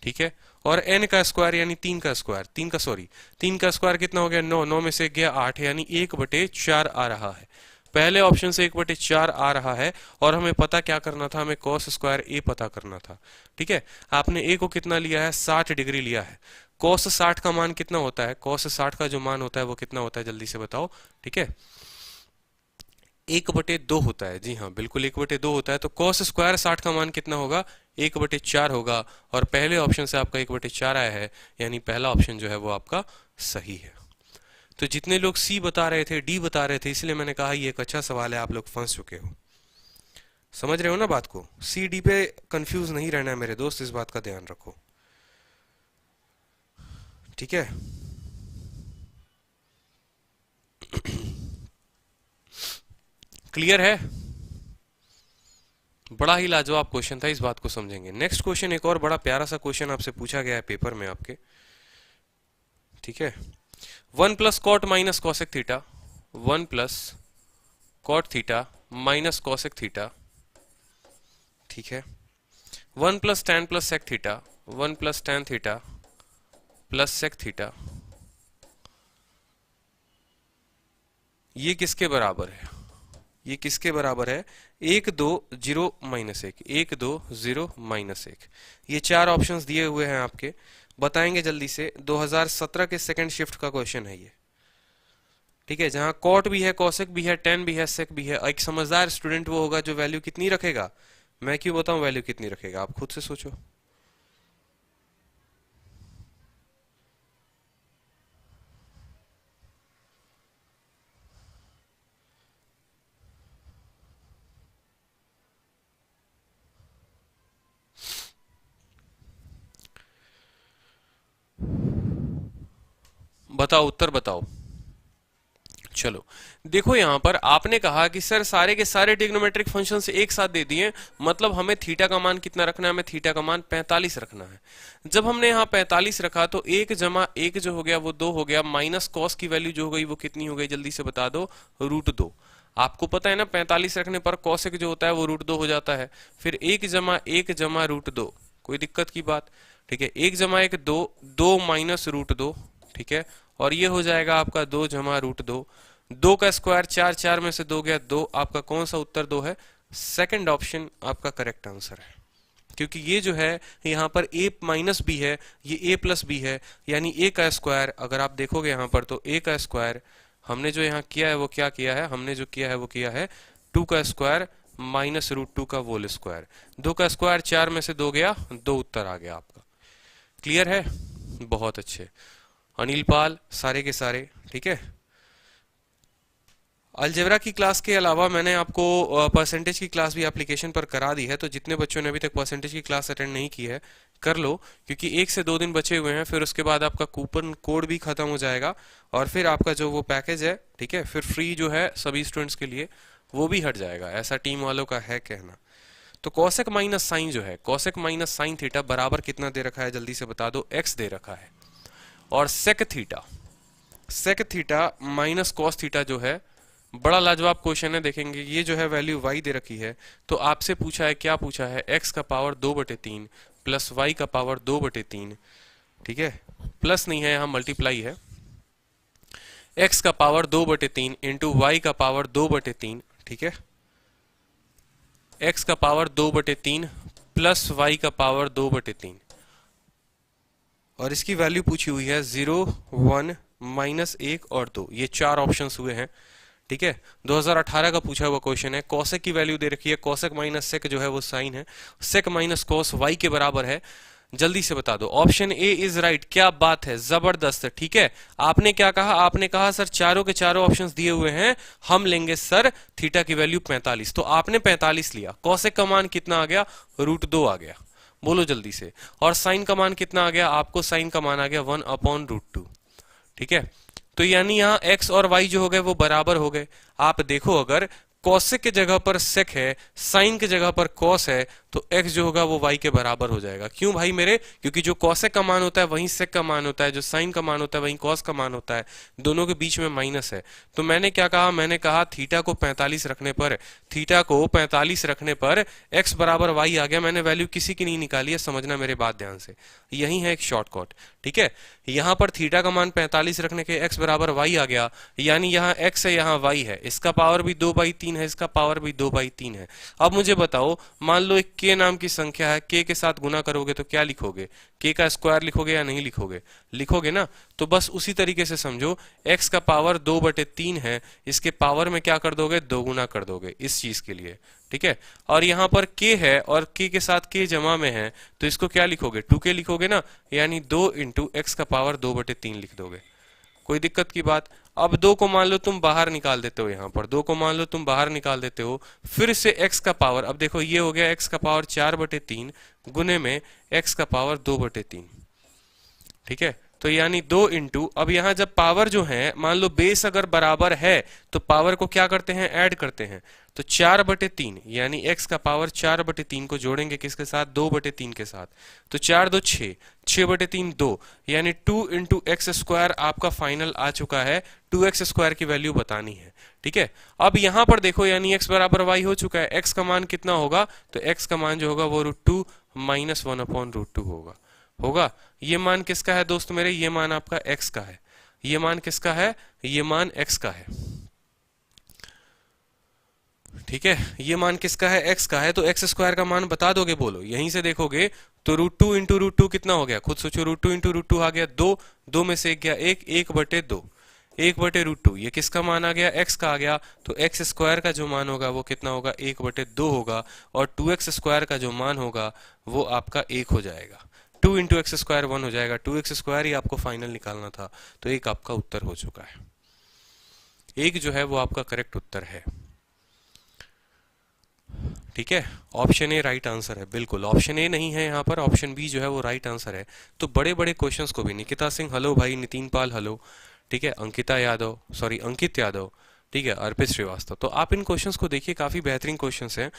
ठीक है, और n का स्क्वायर यानी 3 का स्क्वायर, 3 का स्क्वायर कितना हो गया 9, 9 में से गया 8 यानी 1/4 आ रहा है। पहले ऑप्शन से 1/4 आ रहा है और हमें पता क्या करना था, हमें कॉस स्क्वायर ए पता करना था। ठीक है, आपने ए को कितना लिया है 60 डिग्री लिया है। कॉस 60 का मान कितना होता है, कॉस 60 का जो मान होता है वो कितना होता है जल्दी से बताओ। ठीक है, 1/2 होता है। जी हाँ बिल्कुल 1/2 होता है। तो कॉस स्क्वायर 60 का मान कितना होगा 1/4 होगा और पहले ऑप्शन से आपका 1/4 आया है, यानी पहला ऑप्शन जो है वो आपका सही है। तो जितने लोग सी बता रहे थे, डी बता रहे थे, इसलिए मैंने कहा ये एक अच्छा सवाल है, आप लोग फंस चुके हो। समझ रहे हो ना बात को, सी डी पे कंफ्यूज नहीं रहना है मेरे दोस्त, इस बात का ध्यान रखो। ठीक है, क्लियर है। बड़ा ही लाजवाब क्वेश्चन था, इस बात को समझेंगे। नेक्स्ट क्वेश्चन एक और बड़ा प्यारा सा क्वेश्चन आपसे पूछा गया है पेपर में आपके। ठीक है, 1 + cot - cosec theta, 1 + cot theta minus cosec theta. ठीक है, 1 + tan + sec theta, 1 + tan theta plus sec theta, ये किसके बराबर है, ये किसके बराबर है 1 2 0 -1, 1 2 0 -1। ये चार ऑप्शंस दिए हुए हैं आपके, बताएंगे जल्दी से। 2017 के सेकंड शिफ्ट का क्वेश्चन है ये। ठीक है, जहां कॉट भी है, कॉसेक भी है, टेन भी है, सेक भी है। एक समझदार स्टूडेंट वो होगा जो वैल्यू कितनी रखेगा, मैं क्यों बताऊं वैल्यू कितनी रखेगा, आप खुद से सोचो। बताओ, उत्तर बताओ। चलो देखो, यहां पर आपने कहा कि सर सारे के सारे ट्रिग्नोमेट्रिक फंक्शंस एक साथ दे दिए, मतलब हमें थीटा का मान कितना रखना है, हमें थीटा का मान 45 रखना है। जब हमने यहाँ 45 रखा तो 1 जमा 1 जो हो गया वो 2 हो गया, माइनस कॉस की वैल्यू जो हो गई वो कितनी हो गई, जल्दी से बता दो, √2। आपको पता है ना 45 रखने पर कॉसेक जो होता है वो √2 हो जाता है। फिर 1 जमा 1 जमा √2, कोई दिक्कत की बात, ठीक है। 1 जमा 1 2, 2 माइनस √2, ठीक है। और ये हो जाएगा आपका 2 जमा √2, 2 का स्क्वायर 4, 4 में से 2 गया 2, आपका कौन सा उत्तर 2 है, सेकंड ऑप्शन आपका करेक्ट आंसर है। क्योंकि ये जो है यहाँ पर a माइनस बी है, ये a प्लस बी है, यानी a का स्क्वायर, अगर आप देखोगे यहाँ पर तो a का स्क्वायर हमने जो यहाँ किया है वो क्या किया है, हमने जो किया है वो किया है 2 का स्क्वायर माइनस √2 का होल स्क्वायर। 2 का स्क्वायर 4 में से 2 गया 2, उत्तर आ गया आपका। क्लियर है, बहुत अच्छे अनिल पाल, सारे के सारे, ठीक है। अलजेब्रा की क्लास के अलावा मैंने आपको परसेंटेज की क्लास भी एप्लीकेशन पर करा दी है, तो जितने बच्चों ने अभी तक परसेंटेज की क्लास अटेंड नहीं की है कर लो, क्योंकि 1 से 2 दिन बचे हुए हैं, फिर उसके बाद आपका कूपन कोड भी खत्म हो जाएगा और फिर आपका जो वो पैकेज है, ठीक है, फिर फ्री जो है सभी स्टूडेंट्स के लिए वो भी हट जाएगा, ऐसा टीम वालों का है कहना। तो कॉसेक माइनस साइन जो है, कॉसेक माइनस साइन थीटा बराबर कितना दे रखा है, जल्दी से बता दो, x दे रखा है। और sec theta minus cos theta जो है, बड़ा लाजवाब क्वेश्चन है, देखेंगे। ये जो है वैल्यू y दे रखी है, तो आपसे पूछा है, क्या पूछा है, x का पावर 2/3 प्लस y का पावर 2/3, ठीक है, प्लस नहीं है यहाँ मल्टीप्लाई है, x का पावर 2/3 इंटू y का पावर 2/3, ठीक है, x का पावर 2/3 प्लस y का पावर 2/3, और इसकी वैल्यू पूछी हुई है 0, 1, -1 और 2, ये 4 ऑप्शंस हुए हैं, ठीक है। 2018 का पूछा हुआ क्वेश्चन है। कॉसेक की वैल्यू दे रखी है, कॉसेक माइनस सेक जो है वो साइन है, सेक माइनस कॉस y के बराबर है। जल्दी से बता दो, ऑप्शन ए इज राइट। क्या बात है, जबरदस्त, ठीक है। आपने क्या कहा, आपने कहा सर चारों के चारों ऑप्शंस दिए हुए हैं, हम लेंगे सर थीटा की वैल्यू 45, तो आपने 45 लिया। कॉसेक का मान कितना आ गया, √2 आ गया, बोलो जल्दी से। और साइन का मान कितना आ गया, आपको साइन का मान आ गया 1/√2, ठीक है। तो यानी यहाँ x और y जो हो गए वो बराबर हो गए। आप देखो, अगर कॉसेक के जगह पर सेक है, साइन के जगह पर कॉस है, तो x जो होगा वो y के बराबर हो जाएगा। क्यों भाई मेरे, क्योंकि जो कॉसेक का मान होता है वहीं सेक का मान होता है, जो साइन का मान होता है वहीं कॉस का मान होता है, दोनों के बीच में माइनस है। तो मैंने क्या कहा, मैंने कहा थीटा को 45 रखने पर, थीटा को 45 रखने पर x बराबर y आ गया। मैंने वैल्यू किसी की नहीं निकाली है, समझना मेरे बात ध्यान से, यही है एक शॉर्टकट, ठीक है। यहाँ पर थीटा का मान 45 रखने के x बराबर y आ गया, यानी यहाँ x है यहाँ y है, इसका पावर भी 2/3 है, इसका पावर भी 2/3 है। अब मुझे बताओ, मान लो एक k नाम की संख्या है, k के साथ गुना करोगे तो क्या लिखोगे, k का स्क्वायर लिखोगे या नहीं लिखोगे, लिखोगे ना। तो बस उसी तरीके से समझो, x का पावर 2/3 है, इसके पावर में क्या कर दोगे, 2 गुना कर दोगे इस चीज के लिए, ठीक है। और यहाँ पर k है और k के साथ k जमा में है, तो इसको क्या लिखोगे, 2k लिखोगे ना, यानी 2 इंटू x का पावर 2/3 लिख दोगे, कोई दिक्कत की बात। अब 2 को मान लो तुम बाहर निकाल देते हो, यहाँ पर 2 को मान लो तुम बाहर निकाल देते हो, फिर से x का पावर, अब देखो ये हो गया x का पावर 4/3 गुने में x का पावर 2/3, ठीक है। तो यानी 2 इंटू, अब यहाँ जब पावर जो है, मान लो बेस अगर बराबर है तो पावर को क्या करते हैं, ऐड करते हैं, तो 4/3 यानी x का पावर 4/3 को जोड़ेंगे किसके साथ, 2/3 के साथ, तो 4 2 6, 6/3 2, यानी 2 इंटू एक्स स्क्वायर आपका फाइनल आ चुका है। 2x स्क्वायर की वैल्यू बतानी है, ठीक है। अब यहाँ पर देखो, यानी x बराबर y हो चुका है, x का मान कितना होगा, तो x का मान जो होगा वो √2 माइनस 1/√2 होगा। ये मान किसका है दोस्त मेरे, ये मान आपका x का है, ये मान किसका है, ये मान x का है, ठीक है। ये मान किसका है, x का है, तो x स्क्वायर का मान बता दोगे, बोलो, यहीं से देखोगे तो √2 इंटू √2 कितना हो गया, खुद सोचो, √2 इंटू √2 आ गया 2, 2 में से 1 गया 1, 1/2, 1/√2, ये किसका मान आ गया, x का आ गया, तो x स्क्वायर का जो मान होगा वो कितना होगा, 1/2 होगा, और 2x स्क्वायर का जो मान होगा वो आपका 1 हो जाएगा। 2 इंटू एक्स स्क्वायर 1 हो जाएगा, 2x स्क्वायर ही आपको फाइनल निकालना था, तो एक आपका उत्तर हो चुका है, एक जो है वो आपका करेक्ट उत्तर है, ठीक है। ऑप्शन ए राइट आंसर है, बिल्कुल ऑप्शन ए नहीं है यहाँ पर, ऑप्शन बी जो है वो राइट आंसर है। तो बड़े बड़े क्वेश्चंस को भी, निकिता सिंह हेलो भाई, नितिन पाल हेलो, ठीक है, अंकित यादव, ठीक है, अर्पित श्रीवास्तव। तो आप इन क्वेश्चंस को देखिए, काफ़ी बेहतरीन क्वेश्चंस हैं।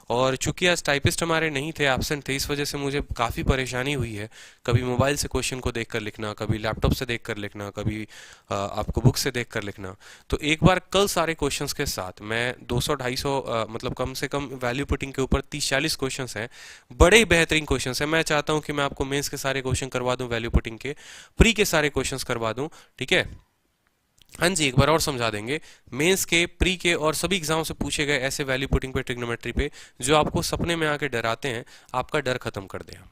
और चूंकि आज टाइपिस्ट हमारे नहीं थे, एब्सेंट थे, इस वजह से मुझे काफ़ी परेशानी हुई है। कभी मोबाइल से क्वेश्चन को देखकर लिखना, कभी लैपटॉप से देखकर लिखना, कभी आपको बुक से देखकर लिखना। तो एक बार कल सारे क्वेश्चंस के साथ मैं 200-250 मतलब कम से कम वैल्यू पुटिंग के ऊपर 30-40 क्वेश्चंस हैं, बड़े ही बेहतरीन क्वेश्चंस हैं। मैं चाहता हूं कि मैं आपको मेंस के सारे क्वेश्चन करवा दूं, वैल्यू पुटिंग के, प्री के सारे क्वेश्चंस करवा दूं, ठीक है। हाँ जी, एक बार और समझा देंगे। मेंस के, प्री के और सभी एग्जाम से पूछे गए ऐसे वैल्यू पुटिंग पे, ट्रिग्नोमेट्री पे, जो आपको सपने में आके डराते हैं, आपका डर खत्म कर दें हम,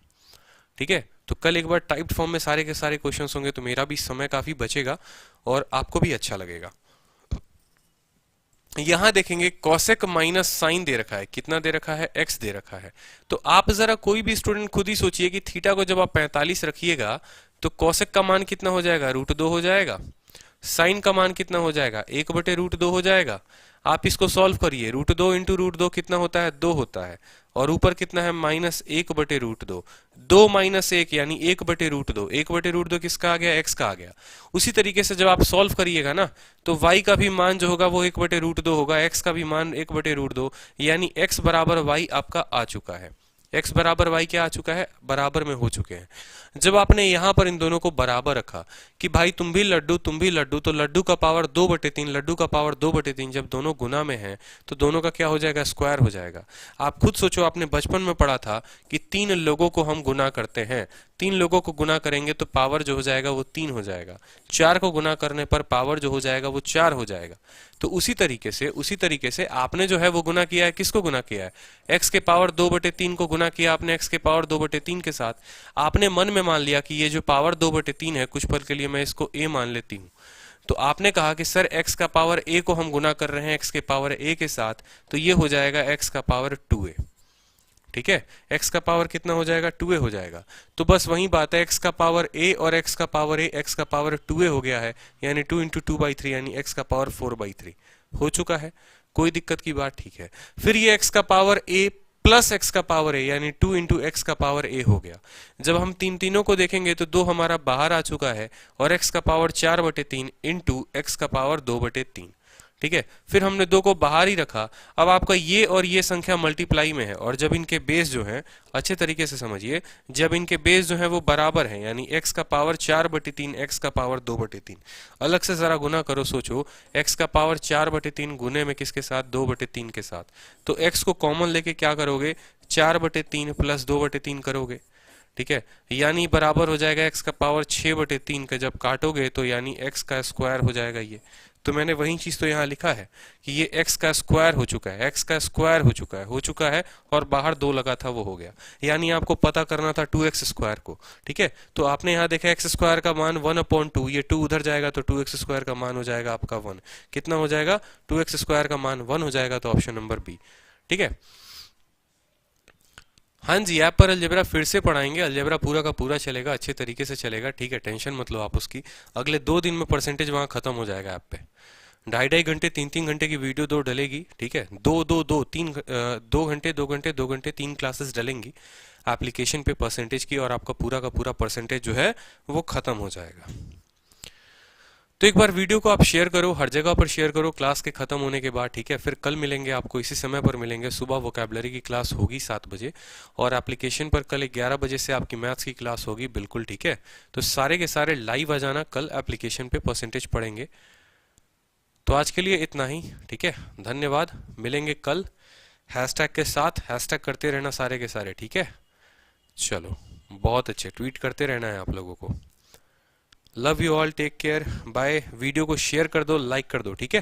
ठीक है। तो कल एक बार टाइप्ड फॉर्म में सारे के सारे क्वेश्चंस होंगे, तो मेरा भी समय काफी बचेगा और आपको भी अच्छा लगेगा। यहां देखेंगे कॉसेक माइनस साइन दे रखा है, कितना दे रखा है, एक्स दे रखा है। तो आप जरा कोई भी स्टूडेंट खुद ही सोचिए कि थीटा को जब आप 45 रखिएगा तो कॉसेक का मान कितना हो जाएगा, √2 हो जाएगा। साइन का मान कितना हो जाएगा, 1/√2 हो जाएगा। आप इसको सॉल्व करिए, √2 इंटू √2 कितना होता है, 2 होता है। और ऊपर कितना है, -1/√2, 2 - 1 यानी 1/√2, 1/√2 किसका आ गया, एक्स का आ गया। उसी तरीके से जब आप सॉल्व करिएगा ना, तो y का भी मान जो होगा वो 1/√2 होगा, x का भी मान 1/√2, यानी x बराबर y आपका आ चुका है। x बराबर y क्या आ चुका है, बराबर में हो चुके हैं। जब आपने यहां पर इन दोनों को बराबर रखा कि भाई तुम भी लड्डू तुम भी लड्डू, तो लड्डू का पावर 2/3, लड्डू का पावर 2/3, जब दोनों गुना में हैं तो दोनों का क्या हो जाएगा, स्क्वायर हो जाएगा। आप खुद सोचो, आपने बचपन में पढ़ा था कि 3 लोगों को हम गुना करते हैं, 3 लोगों को गुना करेंगे तो पावर जो हो जाएगा वो 3 हो जाएगा, 4 को गुना करने पर पावर जो हो जाएगा वो 4 हो जाएगा। तो उसी तरीके से आपने जो है वो गुना किया है, किसको गुना किया है, x के पावर 2/3 को गुना किया आपने x के पावर 2/3 के साथ। आपने मन में मान लिया कि ये जो पावर 2/3 है, कुछ पल के लिए मैं इसको a मान लेती हूँ। तो आपने कहा कि सर x का पावर a को हम गुना कर रहे हैं x के पावर a के साथ, तो ये हो जाएगा x का पावर 2a, ठीक है। x का पावर कितना हो जाएगा, 2a हो जाएगा। तो बस वही बात है, x का पावर a और x का पावर a, x का पावर 2a हो गया है, यानी 2 × 2/3 यानी x का पावर 4/3 हो चुका है। कोई दिक्कत की बात, ठीक है। फिर ये x का पावर a प्लस x का पावर a यानी 2 × x का पावर a हो गया। जब हम तीनों को देखेंगे तो 2 हमारा बाहर आ चुका है और x का पावर 4/3 इंटू x का पावर 2/3, ठीक है। फिर हमने 2 को बाहर ही रखा। अब आपका ये और ये संख्या मल्टीप्लाई में है, और जब इनके बेस जो हैं, अच्छे तरीके से समझिए, जब इनके बेस जो हैं वो बराबर हैं, यानी x का पावर 4/3, x का पावर 2/3, अलग से जरा गुना करो, सोचो x का पावर 4/3 गुने में किसके साथ, 2/3 के साथ। तो x को कॉमन लेके क्या करोगे, 4/3 प्लस 2/3 करोगे, ठीक है, यानी बराबर हो जाएगा x का पावर 6/3 का जब काटोगे तो यानी x का स्क्वायर हो जाएगा ये। तो मैंने वही चीज तो यहाँ लिखा है कि ये x का स्क्वायर हो चुका है, x का स्क्वायर हो चुका है और बाहर 2 लगा था वो हो गया, यानी आपको पता करना था 2x स्क्वायर को, ठीक है। तो आपने यहाँ देखा x स्क्वायर का मान 1/2, ये 2 उधर जाएगा तो 2x स्क्वायर का मान हो जाएगा आपका 1। कितना हो जाएगा, 2x स्क्वायर का मान 1 हो जाएगा, तो ऑप्शन नंबर बी, ठीक है। हाँ जी, ऐप पर अलजेब्रा फिर से पढ़ाएंगे, अलजेब्रा पूरा का पूरा चलेगा, अच्छे तरीके से चलेगा, ठीक है, टेंशन मत लो आप उसकी। अगले 2 दिन में परसेंटेज वहाँ खत्म हो जाएगा ऐप पे। 2.5 घंटे 3 घंटे की वीडियो 2 डलेगी, ठीक है, 2 घंटे 2 घंटे 2 घंटे 3 क्लासेस डलेंगी एप्लीकेशन पे परसेंटेज की, और आपका पूरा का पूरा परसेंटेज जो है वो खत्म हो जाएगा। तो एक बार वीडियो को आप शेयर करो, हर जगह पर शेयर करो क्लास के खत्म होने के बाद, ठीक है। फिर कल मिलेंगे आपको, इसी समय पर मिलेंगे, सुबह वोकैबुलरी की क्लास होगी 7 बजे, और एप्लीकेशन पर कल 11 बजे से आपकी मैथ्स की क्लास होगी, बिल्कुल, ठीक है। तो सारे के सारे लाइव आ जाना, कल एप्लीकेशन पे परसेंटेज पढ़ेंगे। तो आज के लिए इतना ही, ठीक है, धन्यवाद, मिलेंगे कल हैशटैग के साथ, हैशटैग करते रहना सारे के सारे, ठीक है। चलो, बहुत अच्छे, ट्वीट करते रहना है आप लोगों को। Love you all, take care, bye. Video को शेयर कर दो, लाइक कर दो, ठीक है।